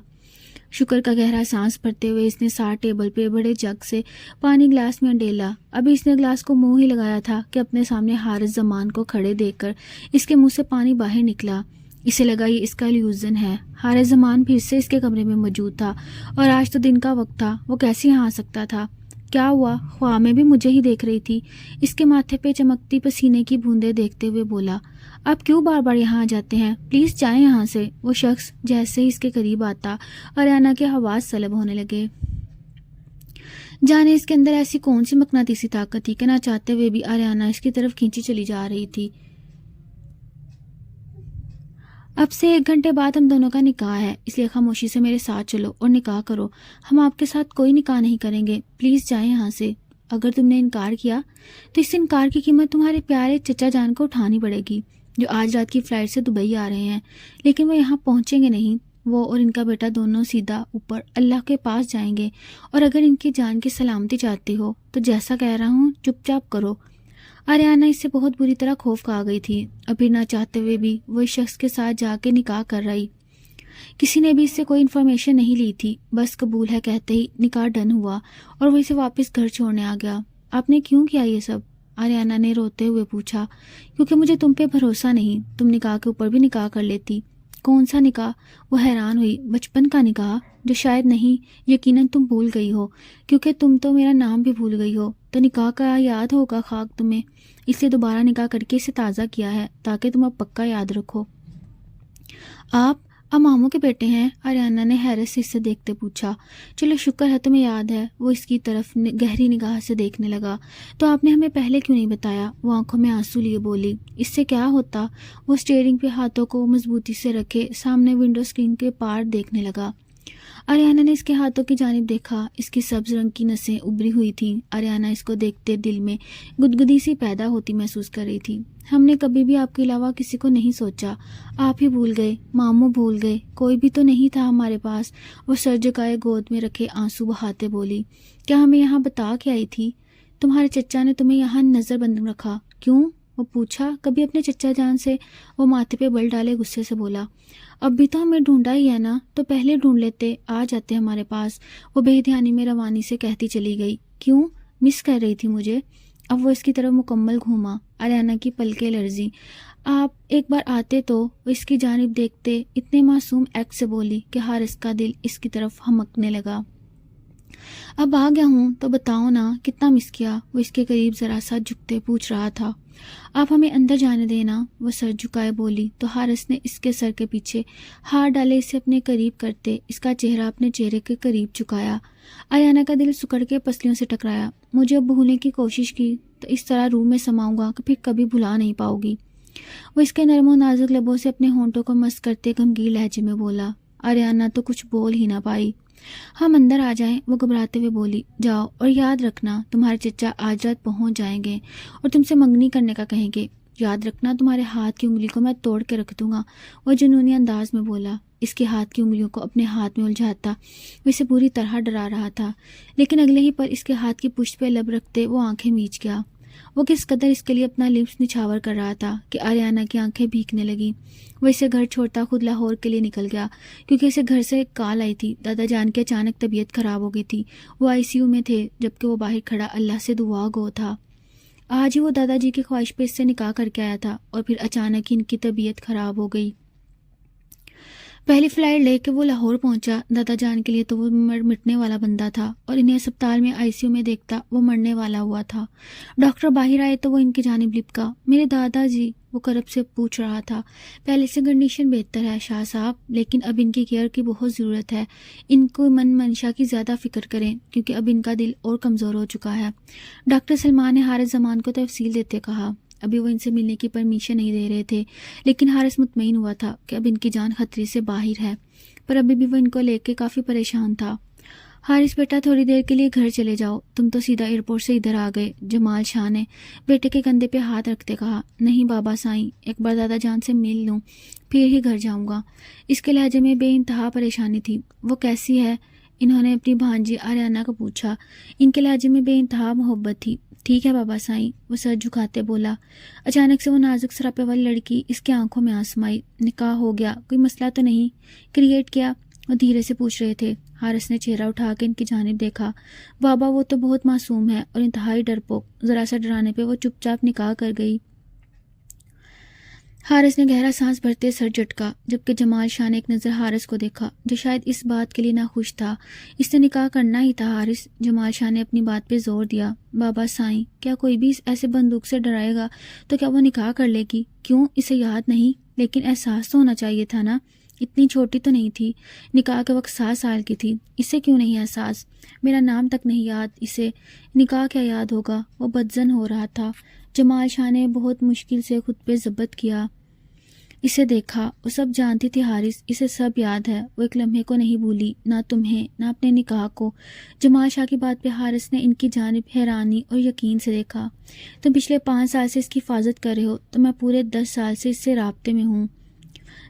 شکر کا گہرا سانس بھرتے ہوئے اس نے ساتھ ٹیبل پہ بڑے جگ سے پانی گلاس میں انڈیلا۔ ابھی اس نے گلاس کو منہ ہی لگایا تھا کہ اپنے سامنے حارث زمان کو کھڑے دیکھ کر اس کے منہ سے پانی باہر نکلا۔ اسے لگا یہ اس کا الوژن ہے۔ حارث زمان پھر سے اس کے کمرے میں موجود تھا اور آج تو دن کا وقت تھا، وہ کیسے یہاں آ سکتا تھا؟ کیا ہوا؟ خواب میں بھی مجھے ہی دیکھ رہی تھی؟ اس کے ماتھے پہ چمکتی پسینے کی بوندیں دیکھتے ہوئے بولا، آپ کیوں بار بار یہاں آ جاتے ہیں؟ پلیز جائیں یہاں سے۔ وہ شخص جیسے ہی اس کے قریب آتا آریانہ کے حواس سلب ہونے لگے۔ جانے اس کے اندر ایسی کون سی مقناطیسی طاقت تھی کہ نہ چاہتے ہوئے بھی آریانہ اس کی طرف کھینچی چلی جا رہی تھی۔ اب سے 1 گھنٹے بعد ہم دونوں کا نکاح ہے، اس لیے خاموشی سے میرے ساتھ چلو اور نکاح کرو۔ ہم آپ کے ساتھ کوئی نکاح نہیں کریں گے، پلیز جائیں یہاں سے۔ اگر تم نے انکار کیا تو اس انکار کی قیمت تمہارے پیارے چچا جان کو اٹھانی پڑے گی، جو آج رات کی فلائٹ سے دبئی آ رہے ہیں، لیکن وہ یہاں پہنچیں گے نہیں۔ وہ اور ان کا بیٹا دونوں سیدھا اوپر اللہ کے پاس جائیں گے، اور اگر ان کی جان کی سلامتی چاہتی ہو تو جیسا کہہ رہا ہوں چپ چاپ کرو۔ آریانہ اس سے بہت بری طرح خوف کھا گئی تھی، ابھی نہ چاہتے ہوئے بھی وہ اس شخص کے ساتھ جا کے نکاح کر رہی۔ کسی نے بھی اس سے کوئی انفارمیشن نہیں لی تھی، بس قبول ہے کہتے ہی نکاح ڈن ہوا اور وہ اسے واپس گھر چھوڑنے آ گیا۔ آپ نے کیوں کیا یہ سب؟ آریانہ نے روتے ہوئے پوچھا۔ کیونکہ مجھے تم پہ بھروسہ نہیں، تم نکاح کے اوپر بھی نکاح کر لیتی۔ کون سا نکاح؟ وہ حیران ہوئی۔ بچپن کا نکاح جو شاید نہیں، یقیناً تم بھول گئی ہو، کیونکہ تم تو میرا نام بھی بھول گئی ہو، تو نکاح کا یاد ہوگا خاک تمہیں، اس لیے دوبارہ نکاح کر کے اسے تازہ کیا ہے تاکہ تم اب پکا یاد رکھو۔ آپ ماموں کے بیٹے ہیں؟ آریانہ نے حیرت سے اسے دیکھتے پوچھا۔ چلو شکر ہے تمہیں یاد ہے۔ وہ اس کی طرف گہری نگاہ سے دیکھنے لگا۔ تو آپ نے ہمیں پہلے کیوں نہیں بتایا؟ وہ آنکھوں میں آنسو لیے بولی۔ اس سے کیا ہوتا؟ وہ اسٹیئرنگ پہ ہاتھوں کو مضبوطی سے رکھے سامنے ونڈو اسکرین کے پار دیکھنے لگا۔ آریانہ نے اس کے ہاتھوں کی جانب دیکھا، اس کی سبز رنگ کی نسیں ابری ہوئی تھیں۔ آریانہ اس کو دیکھتے دل میں گدگدی سی پیدا ہوتی محسوس کر رہی تھی۔ ہم نے کبھی بھی آپ کے علاوہ کسی کو نہیں سوچا، آپ ہی بھول گئے، ماموں بھول گئے، کوئی بھی تو نہیں تھا ہمارے پاس۔ وہ سر جھکائے گود میں رکھے آنسو بہاتے بولی، کیا ہمیں یہاں بتا کے آئی تھی؟ تمہارے چچا نے تمہیں یہاں نظر بند رکھا؟ کیوں؟ وہ پوچھا۔ کبھی اپنے چچا جان سے؟ وہ ماتھے پہ بل ڈالے غصے سے بولا، اب بھی تو ہمیں ڈھونڈا ہی ہے نا، تو پہلے ڈھونڈ لیتے، آ جاتے ہمارے پاس۔ وہ بے دھیانی میں روانی سے کہتی چلی گئی۔ کیوں مس کر رہی تھی مجھے؟ اب وہ اس کی طرف مکمل گھوما۔ آریانہ کی پلکیں لرزیں۔ آپ ایک بار آتے تو؟ وہ اس کی جانب دیکھتے اتنے معصوم ایکٹ سے بولی کہ حارث کا دل اس کی طرف ہمکنے لگا۔ اب آ گیا ہوں تو بتاؤ نا کتنا مس کیا؟ وہ اس کے قریب ذرا سا جھکتے پوچھ رہا تھا۔ آپ ہمیں اندر جانے دینا، وہ سر جھکائے بولی تو حارث نے اس کے سر کے پیچھے ہاتھ ڈالے اسے اپنے قریب کرتے اس کا چہرہ اپنے چہرے کے قریب جھکایا۔ آریانہ کا دل سکڑ کے پسلیوں سے ٹکرایا۔ مجھے اب بھولنے کی کوشش کی تو اس طرح روح میں سماؤں گا کہ پھر کبھی بھلا نہیں پاؤ گی۔ وہ اس کے نرم و نازک لبوں سے اپنے ہونٹوں کو مس کرتے گمگیر لہجے میں بولا۔ آریانہ تو کچھ بول ہی نہ پائی۔ ہم اندر آ جائیں، وہ گھبراتے ہوئے بولی۔ جاؤ، اور یاد رکھنا تمہارے چچا آج رات پہنچ جائیں گے اور تم سے منگنی کرنے کا کہیں گے۔ یاد رکھنا تمہارے ہاتھ کی انگلی کو میں توڑ کے رکھ دوں گا، وہ جنونی انداز میں بولا۔ اس کے ہاتھ کی انگلیوں کو اپنے ہاتھ میں الجھاتا وہ اسے پوری طرح ڈرا رہا تھا، لیکن اگلے ہی پر اس کے ہاتھ کی پشت پہ لب رکھتے وہ آنکھیں میچ گیا۔ وہ کس قدر اس کے لیے اپنا لپس نچھاور کر رہا تھا کہ آریانہ کی آنکھیں بھیگنے لگیں۔ وہ اسے گھر چھوڑتا خود لاہور کے لیے نکل گیا، کیونکہ اسے گھر سے کال آئی تھی۔ دادا جان کی اچانک طبیعت خراب ہو گئی تھی، وہ ICU میں تھے، جبکہ وہ باہر کھڑا اللہ سے دعا گو تھا۔ آج ہی وہ دادا جی کی خواہش پہ اس سے نکاح کر کے آیا تھا، اور پھر اچانک ہی ان کی طبیعت خراب ہو گئی۔ پہلی فلائٹ لے کے وہ لاہور پہنچا۔ دادا جان کے لیے تو وہ مٹنے والا بندہ تھا، اور انہیں اسپتال میں ICU میں دیکھتا وہ مرنے والا ہوا تھا۔ ڈاکٹر باہر آئے تو وہ ان کی جانب لپکا۔ میرے دادا جی، وہ کرب سے پوچھ رہا تھا۔ پہلے سے کنڈیشن بہتر ہے شاہ صاحب، لیکن اب ان کی کیئر کی بہت ضرورت ہے۔ ان کو من منشا کی زیادہ فکر کریں، کیونکہ اب ان کا دل اور کمزور ہو چکا ہے۔ ڈاکٹر سلمان نے حارث زمان کو تفصیل دیتے کہا۔ ابھی وہ ان سے ملنے کی پرمیشن نہیں دے رہے تھے، لیکن حارث مطمئن ہوا تھا کہ اب ان کی جان خطرے سے باہر ہے، پر ابھی بھی وہ ان کو لے کے کافی پریشان تھا۔ حارث بیٹا، تھوڑی دیر کے لیے گھر چلے جاؤ، تم تو سیدھا ایئرپورٹ سے ادھر آ گئے، جمال شاہ نے بیٹے کے کندھے پہ ہاتھ رکھتے کہا۔ نہیں بابا سائیں، ایک بار دادا جان سے مل لوں پھر ہی گھر جاؤں گا۔ اس کے لہجے میں بے انتہا پریشانی تھی۔ وہ کیسی ہے؟ انہوں نے اپنی بھانجی آریانہ کو پوچھا۔ ان کے لہجے میں بے انتہا محبت تھی۔ ٹھیک ہے بابا سائیں، وہ سر جھکاتے بولا۔ اچانک سے وہ نازک سراپے والی لڑکی اس کے آنکھوں میں آسمائی۔ نکاح ہو گیا؟ کوئی مسئلہ تو نہیں کریٹ کیا؟ وہ دھیرے سے پوچھ رہے تھے۔ حارث نے چہرہ اٹھا کے ان کی جانب دیکھا۔ بابا وہ تو بہت معصوم ہے اور انتہائی ڈرپوک، ذرا سا ڈرانے پہ وہ چپ چاپ نکاح کر گئی۔ حارث نے گہرا سانس بھرتے سر جھٹکا، جبکہ جمال شاہ نے ایک نظر حارث کو دیکھا جو شاید اس بات کے لیے ناخوش تھا۔ اس نے نکاح کرنا ہی تھا حارث۔ جمال شاہ نے اپنی بات پہ زور دیا۔ بابا سائیں، کیا کوئی بھی ایسے بندوق سے ڈرائے گا تو کیا وہ نکاح کر لے گی؟ کیوں، اسے یاد نہیں؟ لیکن احساس تو ہونا چاہیے تھا نا، اتنی چھوٹی تو نہیں تھی، نکاح کے وقت 7 سال کی تھی۔ اسے کیوں نہیں احساس؟ میرا نام تک نہیں یاد اسے، نکاح کیا یاد ہوگا؟ وہ بدزن ہو رہا تھا۔ جمال شاہ نے بہت مشکل سے خود پہ ضبط کیا۔ اسے دیکھا، وہ سب جانتی تھی حارث، اسے سب یاد ہے۔ وہ ایک لمحے کو نہیں بھولی، نہ تمہیں نہ اپنے نکاح کو۔ جمال شاہ کی بات پہ حارث نے ان کی جانب حیرانی اور یقین سے دیکھا۔ تم پچھلے 5 سال سے اس کی حفاظت کر رہے ہو تو میں پورے 10 سال سے اس سے رابطے میں ہوں۔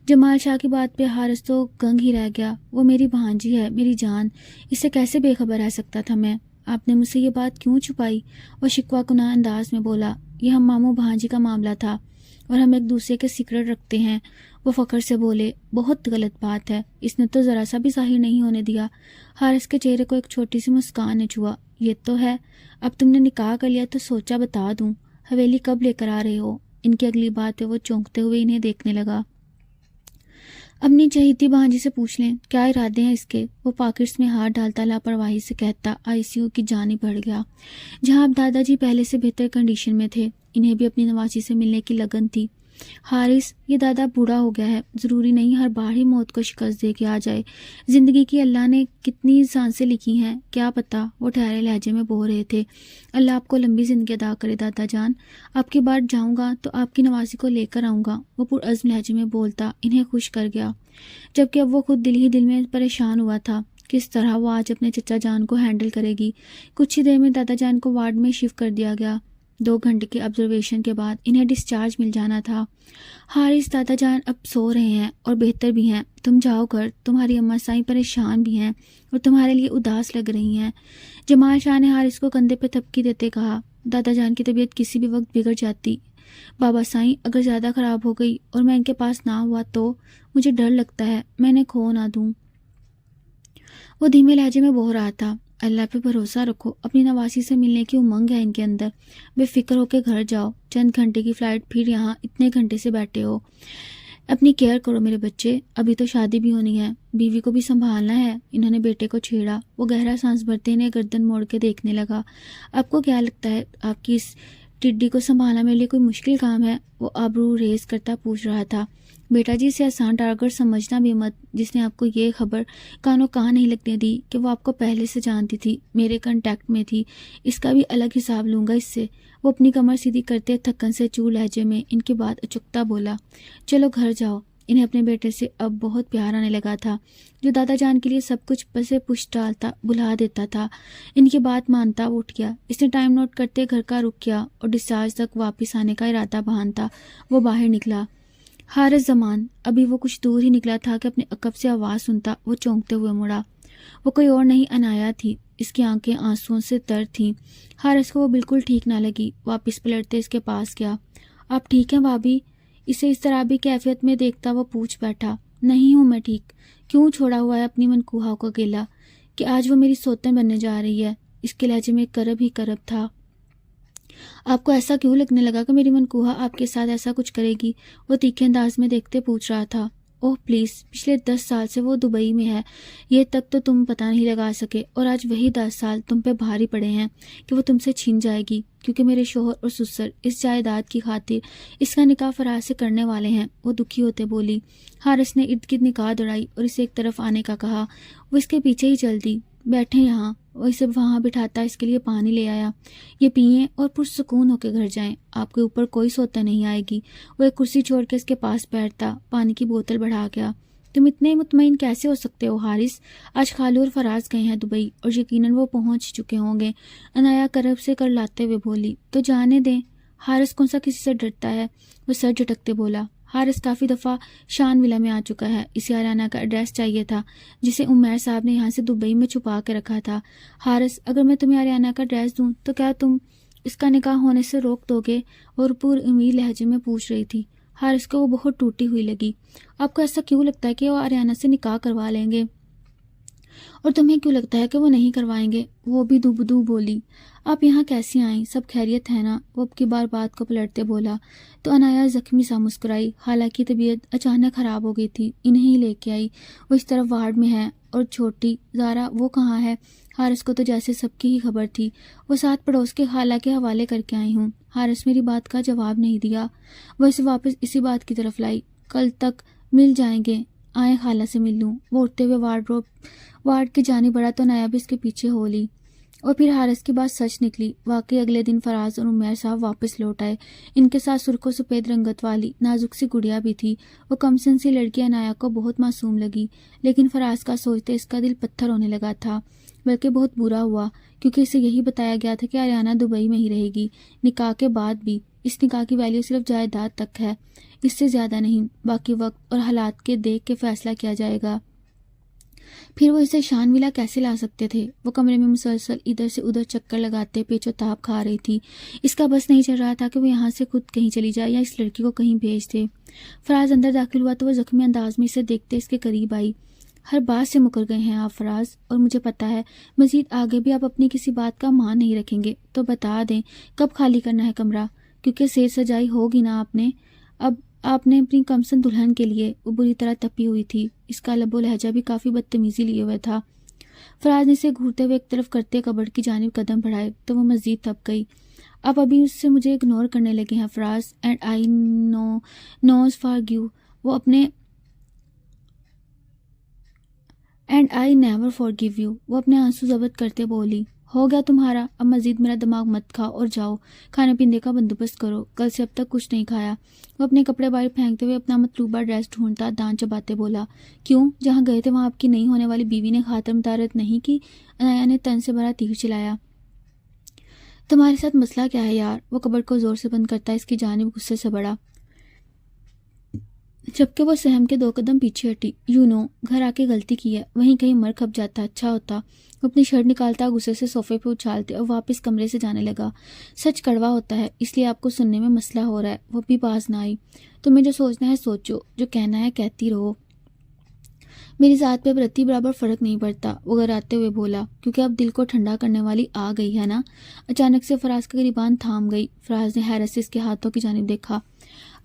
جمال شاہ کی بات پہ حارث تو گنگ ہی رہ گیا۔ وہ میری بھانجی ہے، میری جان، اس سے کیسے بے خبر رہ سکتا تھا میں؟ آپ نے مجھ سے یہ بات کیوں چھپائی؟ وہ شکوہ کناں انداز میں بولا۔ یہ ہم ماموں بھانجی کا معاملہ تھا اور ہم ایک دوسرے کے سیکرٹ رکھتے ہیں، وہ فخر سے بولے۔ بہت غلط بات ہے، اس نے تو ذرا سا بھی ظاہر نہیں ہونے دیا۔ حارث کے چہرے کو ایک چھوٹی سی مسکان نے چھوا۔ یہ تو ہے، اب تم نے نکاح کر لیا تو سوچا بتا دوں، حویلی کب لے کر آ رہے ہو؟ ان کی اگلی بات پہ وہ چونکتے ہوئے انہیں دیکھنے لگا۔ اپنی چہیتی بھانجی سے پوچھ لیں کیا ارادے ہیں اس کے، وہ پاکٹس میں ہاتھ ڈالتا لاپرواہی سے کہتا۔ ICU کی جانب بڑھ گیا، جہاں اب دادا جی پہلے سے بہتر کنڈیشن میں تھے۔ انہیں بھی اپنی نواسی سے ملنے کی لگن تھی۔ حارث، یہ دادا بوڑھا ہو گیا ہے، ضروری نہیں ہر بار ہی موت کو شکست دے کے آ جائے۔ زندگی کی اللہ نے کتنی سانسیں لکھی ہیں کیا پتہ، وہ ٹھہرے لہجے میں بول رہے تھے۔ اللہ آپ کو لمبی زندگی عطا کرے دادا جان، آپ کی بار جاؤں گا تو آپ کی نواسی کو لے کر آؤں گا، وہ پرعزم لہجے میں بولتا انہیں خوش کر گیا، جبکہ اب وہ خود دل ہی دل میں پریشان ہوا تھا کس طرح وہ آج اپنے چچا جان کو ہینڈل کرے گی۔ کچھ ہی دیر میں دادا جان کو وارڈ میں شفٹ کر دیا گیا۔ 2 گھنٹے کی آبزرویشن کے بعد انہیں ڈسچارج مل جانا تھا۔ حارث، دادا جان اب سو رہے ہیں اور بہتر بھی ہیں، تم جاؤ گھر، تمہاری اماں سائیں پریشان بھی ہیں اور تمہارے لیے اداس لگ رہی ہیں۔ جمال شاہ نے حارث کو کندھے پہ تھپکی دیتے کہا۔ دادا جان کی طبیعت کسی بھی وقت بگڑ جاتی بابا سائیں، اگر زیادہ خراب ہو گئی اور میں ان کے پاس نہ ہوا تو مجھے ڈر لگتا ہے میں انہیں کھو نہ دوں۔ وہ دھیمے لہجے میں بول رہا تھا۔ اللہ پہ بھروسہ رکھو، اپنی نواسی سے ملنے کی امنگ ہے ان کے اندر، بے فکر ہو کے گھر جاؤ، چند گھنٹے کی فلائٹ، پھر یہاں اتنے گھنٹے سے بیٹھے ہو، اپنی کیئر کرو میرے بچے، ابھی تو شادی بھی ہونی ہے، بیوی کو بھی سنبھالنا ہے۔ انہوں نے بیٹے کو چھیڑا۔ وہ گہرا سانس بھرتے انہیں گردن موڑ کے دیکھنے لگا۔ آپ کو کیا لگتا ہے آپ کی اس ٹڈی کو سنبھالنا میرے لیے کوئی مشکل کام ہے؟ وہ آبرو ریز کرتا پوچھ رہا تھا۔ بیٹا جی، اسے آسان ٹارگٹ سمجھنا بھی مت۔ جس نے آپ کو یہ خبر کانوں کہاں نہیں لگنے دی کہ وہ آپ کو پہلے سے جانتی تھی، میرے کنٹیکٹ میں تھی، اس کا بھی الگ حساب لوں گا اس سے۔ وہ اپنی کمر سیدھی کرتے تھکن سے چور لہجے میں ان کی بات اچکتا بولا۔ چلو گھر جاؤ۔ انہیں اپنے بیٹے سے اب بہت پیار آنے لگا تھا، جو دادا جان کے لیے سب کچھ پسے پش ڈالتا بلا دیتا تھا۔ ان کی بات مانتا وہ اٹھ گیا۔ اس نے ٹائم نوٹ کرتے گھر کا رخ کیا اور ڈسچارج تک واپس آنے کا ارادہ باندھتا وہ باہر نکلا۔ حارث زمان ابھی وہ کچھ دور ہی نکلا تھا کہ اپنے عقب سے آواز سنتا وہ چونکتے ہوئے مڑا۔ وہ کوئی اور نہیں، عنایا تھی۔ اس کی آنکھیں آنسوؤں سے تر تھیں۔ حارث کو وہ بالکل ٹھیک نہ لگی۔ واپس پلٹتے اس کے پاس گیا۔ آپ ٹھیک ہیں بھابھی؟ اسے اس طرح بھی کیفیت میں دیکھتا وہ پوچھ بیٹھا۔ نہیں ہوں میں ٹھیک۔ کیوں چھوڑا ہوا ہے اپنی منکوہا کو اکیلا کہ آج وہ میری سوتن بننے جا رہی ہے؟ اس کے لہجے میں کرب ہی کرب تھا۔ آپ کو ایسا کیوں لگنے لگا کہ میری منکوہا آپ کے ساتھ ایسا کچھ کرے گی؟ وہ تیکھے انداز میں دیکھتے پوچھ رہا تھا۔ اوہ پلیز، پچھلے 10 سال سے وہ دبئی میں ہے، یہ تک تو تم پتہ نہیں لگا سکے، اور آج وہی 10 سال تم پہ بھاری پڑے ہیں کہ وہ تم سے چھین جائے گی، کیونکہ میرے شوہر اور سسر اس جائیداد کی خاطر اس کا نکاح فراز سے کرنے والے ہیں۔ وہ دکھی ہوتے بولی۔ حارث نے ارد گرد نکاح دوڑائی اور اسے ایک طرف آنے کا کہا۔ وہ اس کے پیچھے ہی چل دی۔ بیٹھیں یہاں۔ وہ اسے وہاں بٹھاتا اس کے لیے پانی لے آیا۔ یہ پئیں اور پرسکون ہو کے گھر جائیں، آپ کے اوپر کوئی سوتا نہیں آئے گی۔ وہ ایک کرسی چھوڑ کے اس کے پاس بیٹھتا، پانی کی بوتل بڑھا گیا۔ تم اتنے مطمئن کیسے ہو سکتے ہو حارث؟ آج خالو اور فراز گئے ہیں دبئی اور یقیناً وہ پہنچ چکے ہوں گے، عنایا کرب سے کر لاتے ہوئے بولی۔ تو جانے دیں، حارث کون سا کسی سے ڈرتا ہے؟ وہ سر جھٹکتے بولا۔ حارث کافی دفعہ شان ولا میں آ چکا ہے، اسے آریانہ کا ایڈریس چاہیے تھا جسے عمیر صاحب نے یہاں سے دبئی میں چھپا کے رکھا تھا۔ حارث، اگر میں تمہیں آریانہ کا ایڈریس دوں تو کیا تم اس کا نکاح ہونے سے روک دو گے؟ اور پر امید لہجے میں پوچھ رہی تھی۔ حارث کو وہ بہت ٹوٹی ہوئی لگی۔ آپ کو ایسا کیوں لگتا ہے کہ وہ آریانہ سے نکاح کروا لیں گے؟ اور تمہیں کیوں لگتا ہے کہ وہ نہیں کروائیں گے؟ وہ بھی دو بولی۔ آپ یہاں کیسی آئیں؟ سب خیریت ہے نا؟ وہ اب کی بار بات کو پلٹتے بولا تو عنایا زخمی سا مسکرائی۔ حالانکہ طبیعت اچانک خراب ہو گئی تھی، انہیں ہی لے کے آئی۔ وہ اس طرف وارڈ میں ہے۔ اور چھوٹی زارا وہ کہاں ہے؟ حارث کو تو جیسے سب کی ہی خبر تھی۔ وہ ساتھ پڑوس کے خالہ کے حوالے کر کے آئی ہوں۔ حارث میری بات کا جواب نہیں دیا۔ وہ اسے واپس اسی بات کی طرف لائی۔ کل تک مل جائیں گے، آئیں خالہ سے مل لوں۔ وہ اٹھتے ہوئے وارڈ کی جانب بڑھا تو عنایا بھی اس کے پیچھے ہو لی۔ اور پھر حارث کی بات سچ نکلی۔ واقعی اگلے دن فراز اور عمیر صاحب واپس لوٹ آئے۔ ان کے ساتھ سرخ و سفید رنگت والی نازک سی گڑیا بھی تھی۔ وہ کم سن سی لڑکی عنایا کو بہت معصوم لگی، لیکن فراز کا سوچتے اس کا دل پتھر ہونے لگا تھا۔ بلکہ بہت برا ہوا، کیونکہ اسے یہی بتایا گیا تھا کہ آریانہ دبئی میں ہی رہے گی نکاح کے بعد بھی۔ اس نکاح کی ویلیو صرف جائیداد تک ہے، اس سے زیادہ نہیں۔ باقی وقت اور حالات کے دیکھ کے فیصلہ کیا جائے گا۔ پھر وہ اسے شان ولا کیسے لا سکتے تھے؟ وہ کمرے میں مسلسل ادھر سے ادھر چکر لگاتے پیچ و تاب کھا رہی تھی۔ اس کا بس نہیں چل رہا تھا کہ وہ یہاں سے خود کہیں چلی جائے یا اس لڑکی کو کہیں بھیج دے۔ فراز اندر داخل ہوا تو وہ زخمی انداز میں اسے دیکھتے اس کے قریب آئی۔ ہر بات سے مکر گئے ہیں آپ فراز، اور مجھے پتہ ہے مزید آگے بھی آپ اپنی کسی بات کا مان نہیں رکھیں گے، تو بتا دیں کب خالی کرنا ہے کمرہ، کیونکہ سیر سجائی ہوگی نا آپ نے اب آپ نے اپنی کمسن دلہن کے لیے۔ وہ بری طرح تپی ہوئی تھی، اس کا لب و لہجہ بھی کافی بدتمیزی لیے ہوئے تھا۔ فراز نے اسے گھورتے ہوئے ایک طرف کرتے کبڈ کی جانب قدم بڑھائے تو وہ مزید تپ گئی۔ آپ ابھی اس سے مجھے اگنور کرنے لگے ہیں Faraz, and I knows forgive وہ اپنے and I never forgive you وہ اپنے آنسو ضبط کرتے بولی۔ ہو گیا تمہارا، اب مزید میرا دماغ مت کھاؤ اور جاؤ کھانے پینے کا بندوبست کرو، کل سے اب تک کچھ نہیں کھایا۔ وہ اپنے کپڑے باہر پھینکتے ہوئے اپنا مطلوبہ ڈریس ڈھونڈتا دان چباتے بولا۔ کیوں؟ جہاں گئے تھے وہاں آپ کی نہیں ہونے والی بیوی نے خاطر مدارت نہیں کی؟ عنایا نے تن سے بھرا تیر چلایا۔ تمہارے ساتھ مسئلہ کیا ہے یار؟ وہ کپبورڈ کو زور سے بند کرتا اس کی جانب غصے سے بڑھا، جبکہ وہ سہم کے 2 قدم پیچھے ہٹی۔ گھر آ کے غلطی کی ہے، وہیں کہیں مر کھپ جاتا اچھا ہوتا۔ وہ اپنی شرٹ نکالتا غصے سے صوفے پہ اچھالتے اور واپس کمرے سے جانے لگا۔ سچ کڑوا ہوتا ہے، اس لیے آپ کو سننے میں مسئلہ ہو رہا ہے۔ وہ بھی باز نہ آئی۔ تمہیں جو سوچنا ہے سوچو، جو کہنا ہے کہتی رہو، میری ذات پہ برتی برابر فرق نہیں پڑتا، وہ گراتے ہوئے بولا، کیونکہ اب دل کو ٹھنڈا کرنے والی آ گئی ہے نا۔ اچانک سے فراز کا گریبان تھام گئی۔ فراز نے حیرت سے اس کے ہاتھوں کی جانب دیکھا۔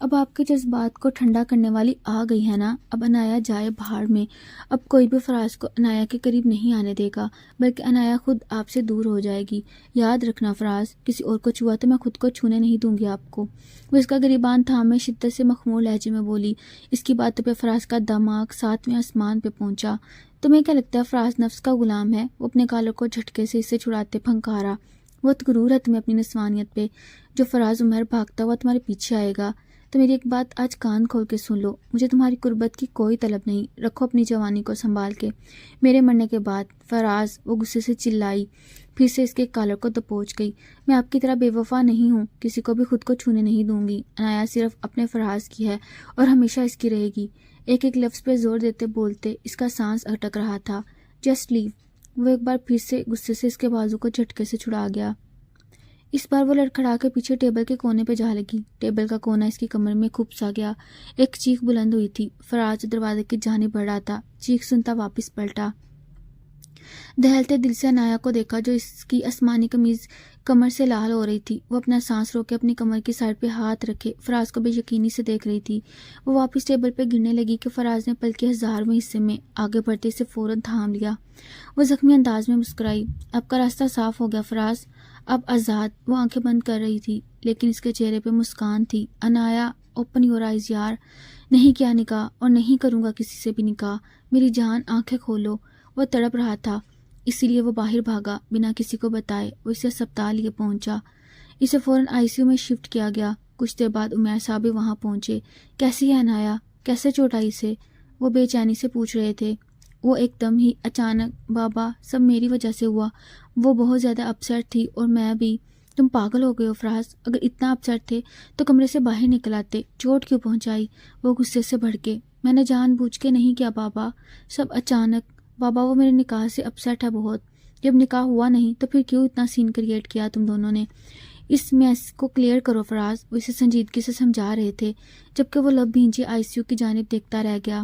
اب آپ کے جذبات کو ٹھنڈا کرنے والی آ گئی ہے نا؟ اب عنایا جائے بہار میں، اب کوئی بھی فراز کو عنایا کے قریب نہیں آنے دے گا، بلکہ عنایا خود آپ سے دور ہو جائے گی۔ یاد رکھنا فراز، کسی اور کو چھوا تو میں خود کو چھونے نہیں دوں گی آپ کو۔ وہ اس کا گریبان تھامے شدت سے مخمور لہجے میں بولی۔ اس کی باتوں پہ فراز کا دماغ 7ویں آسمان پہ پہنچا۔ تمہیں کیا لگتا ہے فراز نفس کا غلام ہے؟ وہ اپنے کالر کو جھٹکے سے اسے چھڑاتے پھنکارا۔ بہت غرور ہے تمہیں اپنی نسوانیت پہ۔ جو فراز عمر بھاگتا ہوا تمہارے پیچھے آئے گا، تو میری ایک بات آج کان کھول کے سن لو، مجھے تمہاری قربت کی کوئی طلب نہیں، رکھو اپنی جوانی کو سنبھال کے۔ میرے مرنے کے بعد فراز، وہ غصے سے چلائی، پھر سے اس کے کالر کو دبوچ گئی۔ میں آپ کی طرح بے وفا نہیں ہوں، کسی کو بھی خود کو چھونے نہیں دوں گی۔ عنایا صرف اپنے فراز کی ہے اور ہمیشہ اس کی رہے گی۔ ایک ایک لفظ پہ زور دیتے بولتے اس کا سانس اٹک رہا تھا۔ Just leave. وہ ایک بار پھر سے غصے سے اس کے بازو کو جھٹکے سے چھڑا گیا۔ اس بار وہ لڑکھڑا کے پیچھے ٹیبل کے کونے پہ جا لگی۔ ٹیبل کا کونا اس کی کمر میں کھپ سا گیا۔ ایک چیخ بلند ہوئی تھی۔ فراز دروازے کی جانب بڑھ رہا تھا، چیخ سنتا واپس پلٹا۔ دہلتے دل سے عنایا کو دیکھا جو اس کی آسمانی قمیض کمر سے لال ہو رہی تھی۔ وہ اپنا سانس روک کے اپنی کمر کی سائڈ پہ ہاتھ رکھے فراز کو بے یقینی سے دیکھ رہی تھی۔ وہ واپس ٹیبل پہ گرنے لگی کہ فراز نے پل کے 1000ویں حصے میں آگے بڑھتے اسے فوراً تھام لیا۔ وہ زخمی انداز میں مسکرائی۔ اب کا راستہ صاف ہو گیا فراز، اب آزاد۔ وہ آنکھیں بند کر رہی تھی لیکن اس کے چہرے پہ مسکان تھی۔ عنایا، اوپن یور آئیز یار۔ نہیں کیا نکاح، اور نہیں کروں گا کسی سے بھی نکاح۔ میری جان، آنکھیں کھولو۔ وہ تڑپ رہا تھا، اسی لیے وہ باہر بھاگا بنا کسی کو بتائے۔ وہ اسے اسپتال لیے پہنچا۔ اسے فوراً ICU میں شفٹ کیا گیا۔ کچھ دیر بعد عمیر صاحب بھی وہاں پہنچے۔ کیسی ہے عنایا؟ کیسے چوٹ آئی اسے؟ وہ بے چینی سے پوچھ رہے تھے۔ وہ ایک دم ہی اچانک، بابا سب میری وجہ سے ہوا۔ وہ بہت زیادہ اپسیٹ تھی اور میں بھی۔ تم پاگل ہو گئے ہو فراز، اگر اتنا اپسیٹ تھے تو کمرے سے باہر نکل آتے، چوٹ کیوں پہنچائی؟ وہ غصے سے بھڑکے۔ میں نے جان بوجھ کے نہیں کیا بابا، سب اچانک۔ بابا وہ میرے نکاح سے اپسیٹ ہے بہت۔ جب نکاح ہوا نہیں تو پھر کیوں اتنا سین کریٹ کیا تم دونوں نے؟ اس میس کو کلیئر کرو فراز۔ وہ اسے سنجیدگی سے سمجھا رہے تھے جبکہ وہ لب بھینچی ICU کی جانب دیکھتا رہ گیا۔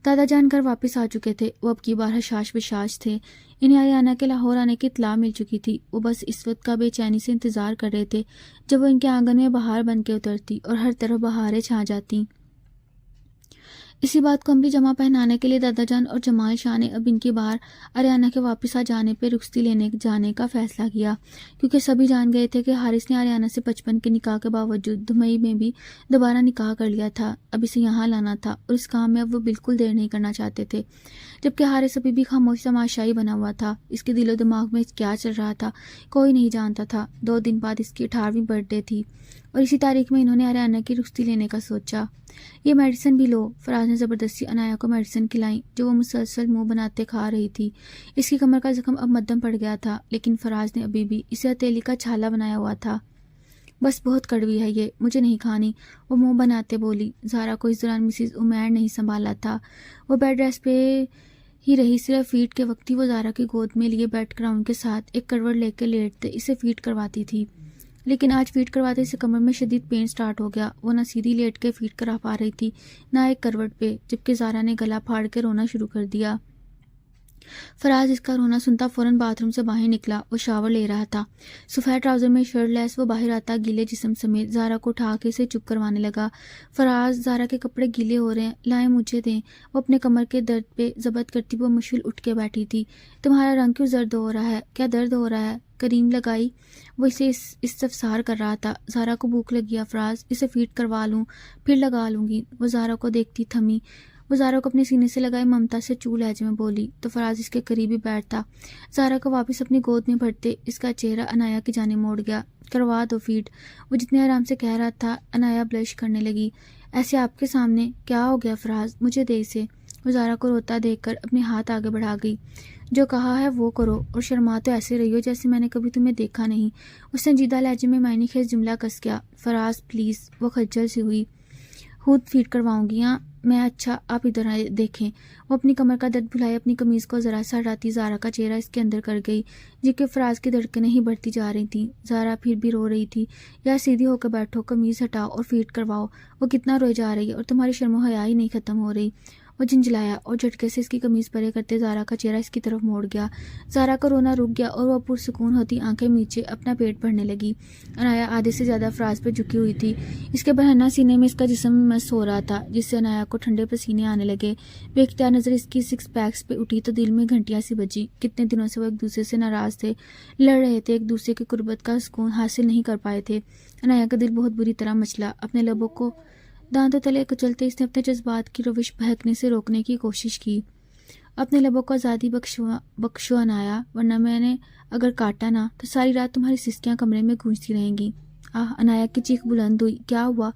دادا جان گھر واپس آ چکے تھے۔ وہ اب کی بار حشاش بشاش تھے۔ انہیں آریانہ کے لاہور آنے کی اطلاع مل چکی تھی۔ وہ بس اس وقت کا بے چینی سے انتظار کر رہے تھے جب وہ ان کے آنگن میں بہار بن کے اترتی اور ہر طرف بہاریں چھا جاتی۔ اسی بات کو عملی جمع پہنانے کے لیے دادا جان اور جمال شاہ نے اب ان کی بار آریانہ کے واپس آ جانے پہ رخصتی لینے جانے کا فیصلہ کیا، کیونکہ سبھی جان گئے تھے کہ حارث نے آریانہ سے بچپن کے نکاح کے باوجود دبئی میں بھی دوبارہ نکاح کر لیا تھا۔ اب اسے یہاں لانا تھا اور اس کام میں اب وہ بالکل دیر نہیں کرنا چاہتے تھے۔ جبکہ حارث ابھی بھی خاموش تماشائی بنا ہوا تھا۔ اس کے دل و دماغ میں کیا چل رہا تھا کوئی نہیں جانتا تھا۔ 2 دن بعد اس کی 18ویں برتھ ڈے تھی اور اسی تاریخ میں انہوں نے آریانہ کی رخصتی لینے کا سوچا۔ یہ میڈیسن بھی لو۔ فراز نے زبردستی عنایا کو میڈیسن کھلائیں جو وہ مسلسل منہ بناتے کھا رہی تھی۔ اس کی کمر کا زخم اب مدھم پڑ گیا تھا لیکن فراز نے ابھی بھی اسے ہتھیلی کا چھالا بنایا ہوا تھا۔ بس بہت کڑوی ہے یہ، مجھے نہیں کھانی، وہ منہ بناتے بولی۔ زارا کو اس دوران مسز عمیر نہیں سنبھالا تھا۔ وہ بیڈ ریسٹ پہ ہی رہی، صرف فیڈ کے وقت ہی وہ زارا کی گود میں لیے بیڈ کراؤن کے ساتھ ایک کروٹ لے کے لیٹتے اسے فیڈ کرواتی تھی۔ لیکن آج فیڈ کرواتے سے کمر میں شدید پین سٹارٹ ہو گیا۔ وہ نہ سیدھی لیٹ کے فیڈ کرا پا رہی تھی نہ ایک کروٹ پہ، جبکہ زارا نے گلا پھاڑ کے رونا شروع کر دیا۔ فراز اس کا رونا سنتا فوراً باتھ روم سے باہر نکلا۔ وہ شاور لے رہا تھا۔ سفید ٹراؤزر میں شرٹ لیس وہ باہر آتا گیلے جسم سمیت زارا کو اٹھا کے اسے چپ کروانے لگا۔ فراز، زارا کے کپڑے گیلے ہو رہے ہیں، لائیں مجھے دیں۔ وہ اپنے کمر کے درد پہ ضبط کرتی وہ مشکل اٹھ کے بیٹھی تھی۔ تمہارا رنگ کیوں زرد ہو رہا ہے؟ کیا درد ہو رہا ہے؟ کریم لگائی؟ وہ اسے استفسار کر رہا تھا۔ زارا کو بھوک لگی ہے فراز، اسے فیڈ کروا لوں پھر لگا لوں گی۔ وہ زارا کو دیکھتی تھمی۔ وہ زارا کو اپنے سینے سے لگائے ممتا سے چو لہجے میں بولی تو فراز اس کے قریب ہی بیٹھتا۔ زارا کو واپس اپنی گود میں بھرتے اس کا چہرہ عنایا کی جانب موڑ گیا۔ کروا دو فیڈ، وہ جتنے آرام سے کہہ رہا تھا عنایا بلش کرنے لگی۔ ایسے آپ کے سامنے؟ کیا ہو گیا فراز؟ مجھے دے اسے۔ وہ زارا کو روتا دیکھ کر اپنے ہاتھ آگے بڑھا گئی۔ جو کہا ہے وہ کرو اور شرما تو ایسے رہی ہو جیسے میں نے کبھی تمہیں دیکھا نہیں۔ اس سنجیدہ لہجے میں معنی خیز جملہ کس گیا۔ فراز پلیز۔ وہ خجل سی ہوئی۔ خود فیڈ کرواؤں گی ہاں میں؟ اچھا آپ ادھر دیکھیں۔ وہ اپنی کمر کا درد بھلائے اپنی قمیض کو ذرا سا ہٹاتی زارا کا چہرہ اس کے اندر کر گئی جبکہ فراز کی دھڑکنیں ہی بڑھتی جا رہی تھیں۔ زارا پھر بھی رو رہی تھی۔ یا سیدھی ہو کے بیٹھو، قمیض ہٹاؤ اور فیڈ کرواؤ۔ وہ کتنا روئے جا رہی ہے اور تمہاری شرم و حیا ہی نہیں ختم ہو رہی۔ وہ جھنجھلایا اور جھٹکے سے اس کی قمیض پرے کرتے زارا کا چہرہ اس کی طرف موڑ گیا۔ زارا کا رونا رک گیا اور وہ پرسکون ہوتی آنکھیں میچے اپنا پیٹ بھرنے لگی۔ عنایا آدھے سے زیادہ فراز پہ جھکی ہوئی تھی۔ اس کے برہنہ سینے میں اس کا جسم مس ہو رہا تھا، جس سے عنایا کو ٹھنڈے پسینے آنے لگے۔ بے اختیار نظر اس کی سکس پیکس پہ اٹھی تو دل میں گھنٹیاں سی بجی۔ کتنے دنوں سے وہ ایک دوسرے سے ناراض تھے، لڑ رہے تھے، ایک دوسرے کی قربت کا سکون حاصل نہیں کر پائے تھے۔ عنایا کا دل بہت بری طرح مچلا۔ اپنے لبوں کو دانتوں تلے کچلتے اس نے اپنے جذبات کی روش بہکنے سے روکنے کی کوشش کی۔ اپنے لبوں کو آزادی بخشو عنایا، ورنہ میں نے اگر کاٹا نہ تو ساری رات تمہاری سسکیاں کمرے میں گونجتی رہیں گی۔ عنایا کی چیخ بلند ہوئی۔ کیا ہوا؟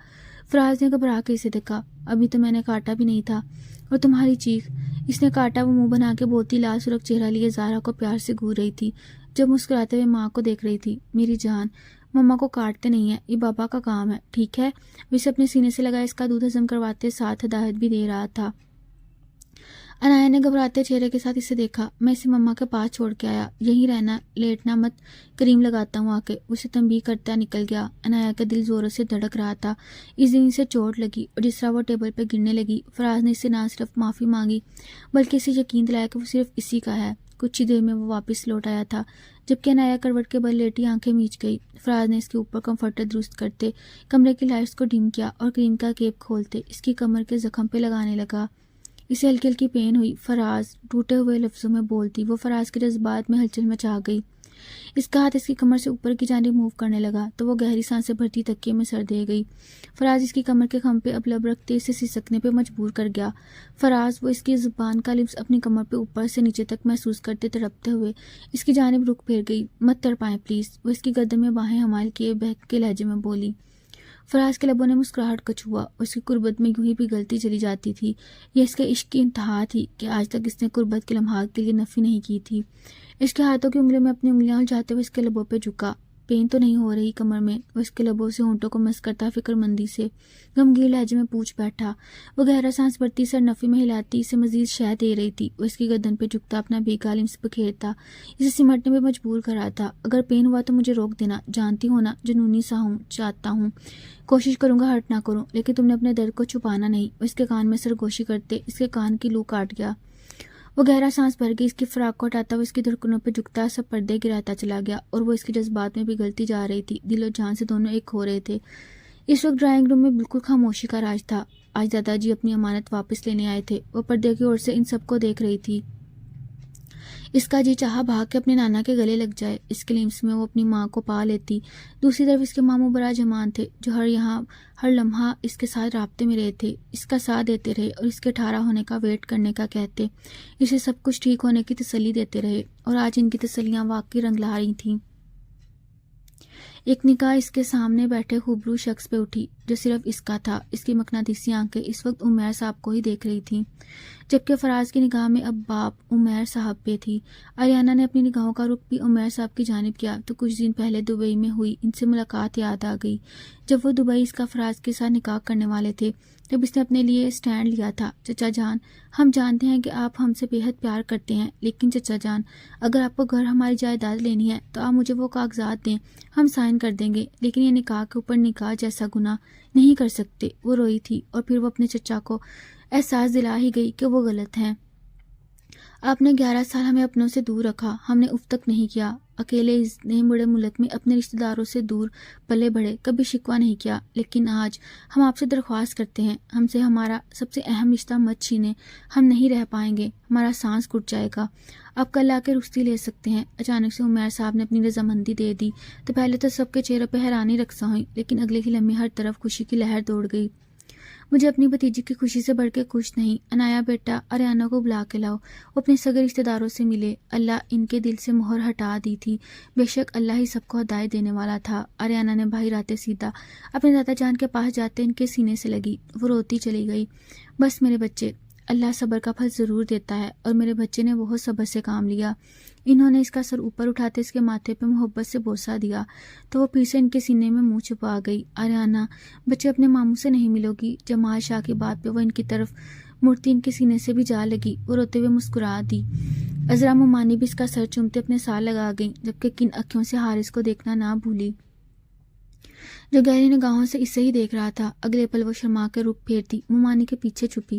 فراز نے گھبرا کے اسے دیکھا۔ ابھی تو میں نے کاٹا بھی نہیں تھا اور تمہاری چیخ۔ اس نے کاٹا۔ وہ منہ بنا کے بولتی لال سرخ چہرہ لیے زارا کو پیار سے گھور رہی تھی، جب مسکراتے ہوئے ماں کو دیکھ رہی تھی۔ میری جان، مما کو کاٹتے نہیں ہیں، یہ بابا کا کام ہے، ٹھیک ہے؟ وہ اسے اپنے سینے سے لگا اس کا دودھ ہضم کرواتے ساتھ ہدایت بھی دے رہا تھا۔ عنایا نے گھبراتے چہرے کے ساتھ اسے دیکھا۔ میں اسے مما کے پاس چھوڑ کے آیا، یہیں رہنا، لیٹنا مت، کریم لگاتا ہوں آ کے، اسے تنبیہ کرتا نکل گیا۔ عنایا کا دل زوروں سے دھڑک رہا تھا۔ اس دن اسے چوٹ لگی اور جس طرح وہ ٹیبل پہ گرنے لگی، فراز نے اس سے نہ صرف معافی مانگی بلکہ اسے یقین دلایا کہ وہ صرف اسی کا ہے۔ کچھ ہی دیر میں وہ واپس لوٹ آیا تھا، جبکہ عنایا کروٹ کے بل لیٹی آنکھیں میچ گئی۔ فراز نے اس کے اوپر کمفرٹر درست کرتے، کمرے کی لائٹس کو ڈم کیا اور کریم کا کیپ کھولتے اس کی کمر کے زخم پہ لگانے لگا۔ اسے ہلکی ہلکی پین ہوئی۔ فراز، ٹوٹے ہوئے لفظوں میں بولتی وہ فراز کے جذبات میں ہلچل مچا گئی۔ اس کا ہاتھ اس کی کمر سے اوپر کی جانب موو کرنے لگا تو وہ گہری سانسیں بھرتی تکیے میں سر دے گئی۔ فراز اس کی کمر کے خم پہ اب لب رکھتے اسے سسکنے پہ مجبور کر گیا۔ فراز، وہ اس کی زبان کا لپس اپنی کمر پہ اوپر سے نیچے تک محسوس کرتے تڑپتے ہوئے اس کی جانب رخ پھیر گئی۔ مت تڑپائیں پلیز، وہ اس کی گردن میں باہیں حمال کیے بہک کے لہجے میں بولی۔ فراز کے لبوں نے مسکراہٹ کو چھوا اور اس کی قربت میں یوں ہی پگھلتی چلی جاتی تھی۔ یہ اس کے عشق کی انتہا تھی کہ آج تک اس نے قربت کے لمحات کے لیے نفی نہیں کی تھی۔ اس کے ہاتھوں کی انگلیوں میں اپنی انگلیاں الجھاتے ہوئے اس کے لبوں پہ جھکا۔ پین تو نہیں ہو رہی کمر میں؟ وہ اس کے لبوں سے ہونٹوں کو مس کرتا فکر مندی سے غمگین لہجے میں پوچھ بیٹھا۔ وہ گہرا سانس بھرتی سر نفی میں ہلاتی اسے مزید شہ دے رہی تھی۔ وہ اس کی گردن پہ جھکتا اپنا بھیگا لمس بکھیرتا اسے سمٹنے میں مجبور کر رہا تھا۔ اگر پین ہوا تو مجھے روک دینا، جانتی ہو نا جنونی سا ہوں، چاہتا ہوں، کوشش کروں گا ہرٹ نہ کروں، لیکن تم نے اپنے درد کو چھپانا نہیں۔ وہ اس کے کان میں سرگوشی کرتے اس کے کان کی لو کاٹ گیا۔ وہ گہرا سانس بھر گئی۔ اس کی فراق کو ہٹاتا وہ اس کی دھڑکنوں پہ جھکتا سب پردے گراتا چلا گیا اور وہ اس کے جذبات میں پگھلتی جا رہی تھی۔ دل و جان سے دونوں ایک ہو رہے تھے۔ اس وقت ڈرائنگ روم میں بالکل خاموشی کا راج تھا۔ آج دادا جی اپنی امانت واپس لینے آئے تھے۔ وہ پردے کی اور سے ان سب کو دیکھ رہی تھی۔ اس کا جی چاہا بھاگ کے اپنے نانا کے گلے لگ جائے۔ اس کے لمس میں وہ اپنی ماں کو پا لیتی۔ دوسری طرف اس کے ماموں برا جمان تھے، جو ہر لمحہ اس کے ساتھ رابطے میں رہے تھے، اس کا ساتھ دیتے رہے اور اس کے ٹھارا ہونے کا ویٹ کرنے کا کہتے اسے سب کچھ ٹھیک ہونے کی تسلی دیتے رہے، اور آج ان کی تسلیاں واقعی رنگ لا رہی تھیں۔ ایک نگاہ اس کے سامنے بیٹھے خوبرو شخص پہ اٹھی جو صرف اس کا تھا۔ اس کی مقناطیسی آنکھیں اس وقت عمیر صاحب کو ہی دیکھ رہی تھیں، جبکہ فراز کی نگاہ میں اب باپ عمیر صاحب پہ تھی۔ آریانہ نے اپنی نگاہوں کا رخ بھی عمیر صاحب کی جانب کیا تو کچھ دن پہلے دبئی میں ہوئی ان سے ملاقات یاد آ گئی، جب وہ دبئی اس کا فراز کے ساتھ نکاح کرنے والے تھے، جب اس نے اپنے لیے سٹینڈ لیا تھا۔ چچا جان، ہم جانتے ہیں کہ آپ ہم سے بے حد پیار کرتے ہیں، لیکن چچا جان، اگر آپ کو گھر ہماری جائیداد لینی ہے تو آپ مجھے وہ کاغذات دیں، ہم سائن کر دیں گے، لیکن یہ نکاح کے اوپر نکاح جیسا گناہ نہیں کر سکتے۔ وہ روئی تھی اور پھر وہ اپنے چچا کو احساس دلا ہی گئی کہ وہ غلط ہیں۔ آپ نے 11 سال ہمیں اپنوں سے دور رکھا، ہم نے اف تک نہیں کیا، اکیلے اس نئے بڑے ملک میں اپنے رشتہ داروں سے دور پلے بڑھے، کبھی شکوہ نہیں کیا، لیکن آج ہم آپ سے درخواست کرتے ہیں، ہم سے ہمارا سب سے اہم رشتہ مت چھینیں، ہم نہیں رہ پائیں گے، ہمارا سانس گھٹ جائے گا، آپ کل آ کے رخصتی لے سکتے ہیں۔ اچانک سے عمیر صاحب نے اپنی رضامندی دے دی تو پہلے تو سب کے چہروں پہ حیرانی رقصہ ہوئی، لیکن اگلے ہی لمحے ہر طرف خوشی کی لہر دوڑ گئی۔ مجھے اپنی بھتیجی کی خوشی سے بڑھ کے خوش نہیں۔ عنایا بیٹا، آریانہ کو بلا کے لاؤ، وہ اپنے سگے رشتہ داروں سے ملے۔ اللہ ان کے دل سے مہر ہٹا دی تھی، بے شک اللہ ہی سب کو ہدایت دینے والا تھا۔ آریانہ نے بھائی راتے سیدھا اپنے دادا جان کے پاس جاتے ان کے سینے سے لگی، وہ روتی چلی گئی۔ بس میرے بچے، اللہ صبر کا پھل ضرور دیتا ہے، اور میرے بچے نے بہت صبر سے کام لیا۔ انہوں نے اس کا سر اوپر اٹھاتے اس کے ماتھے پہ محبت سے بوسہ دیا تو وہ پھر سے ان کے سینے میں منہ چھپا گئی۔ آریانہ، بچے اپنے ماموں سے نہیں ملو گی؟ جمال شاہ کی بات پہ وہ ان کی طرف مڑتی ان کے سینے سے بھی جا لگی، وہ روتے ہوئے مسکرا دی۔ عذرا ممانی بھی اس کا سر چومتے اپنے ساتھ لگا گئیں، جبکہ کن اکھیوں سے حارث کو دیکھنا نہ بھولی، جو گہری نگاہوں سے اسے ہی دیکھ رہا تھا۔ اگلے پل وہ شرما کے رخ پھیرتی ممانی کے پیچھے چھپی۔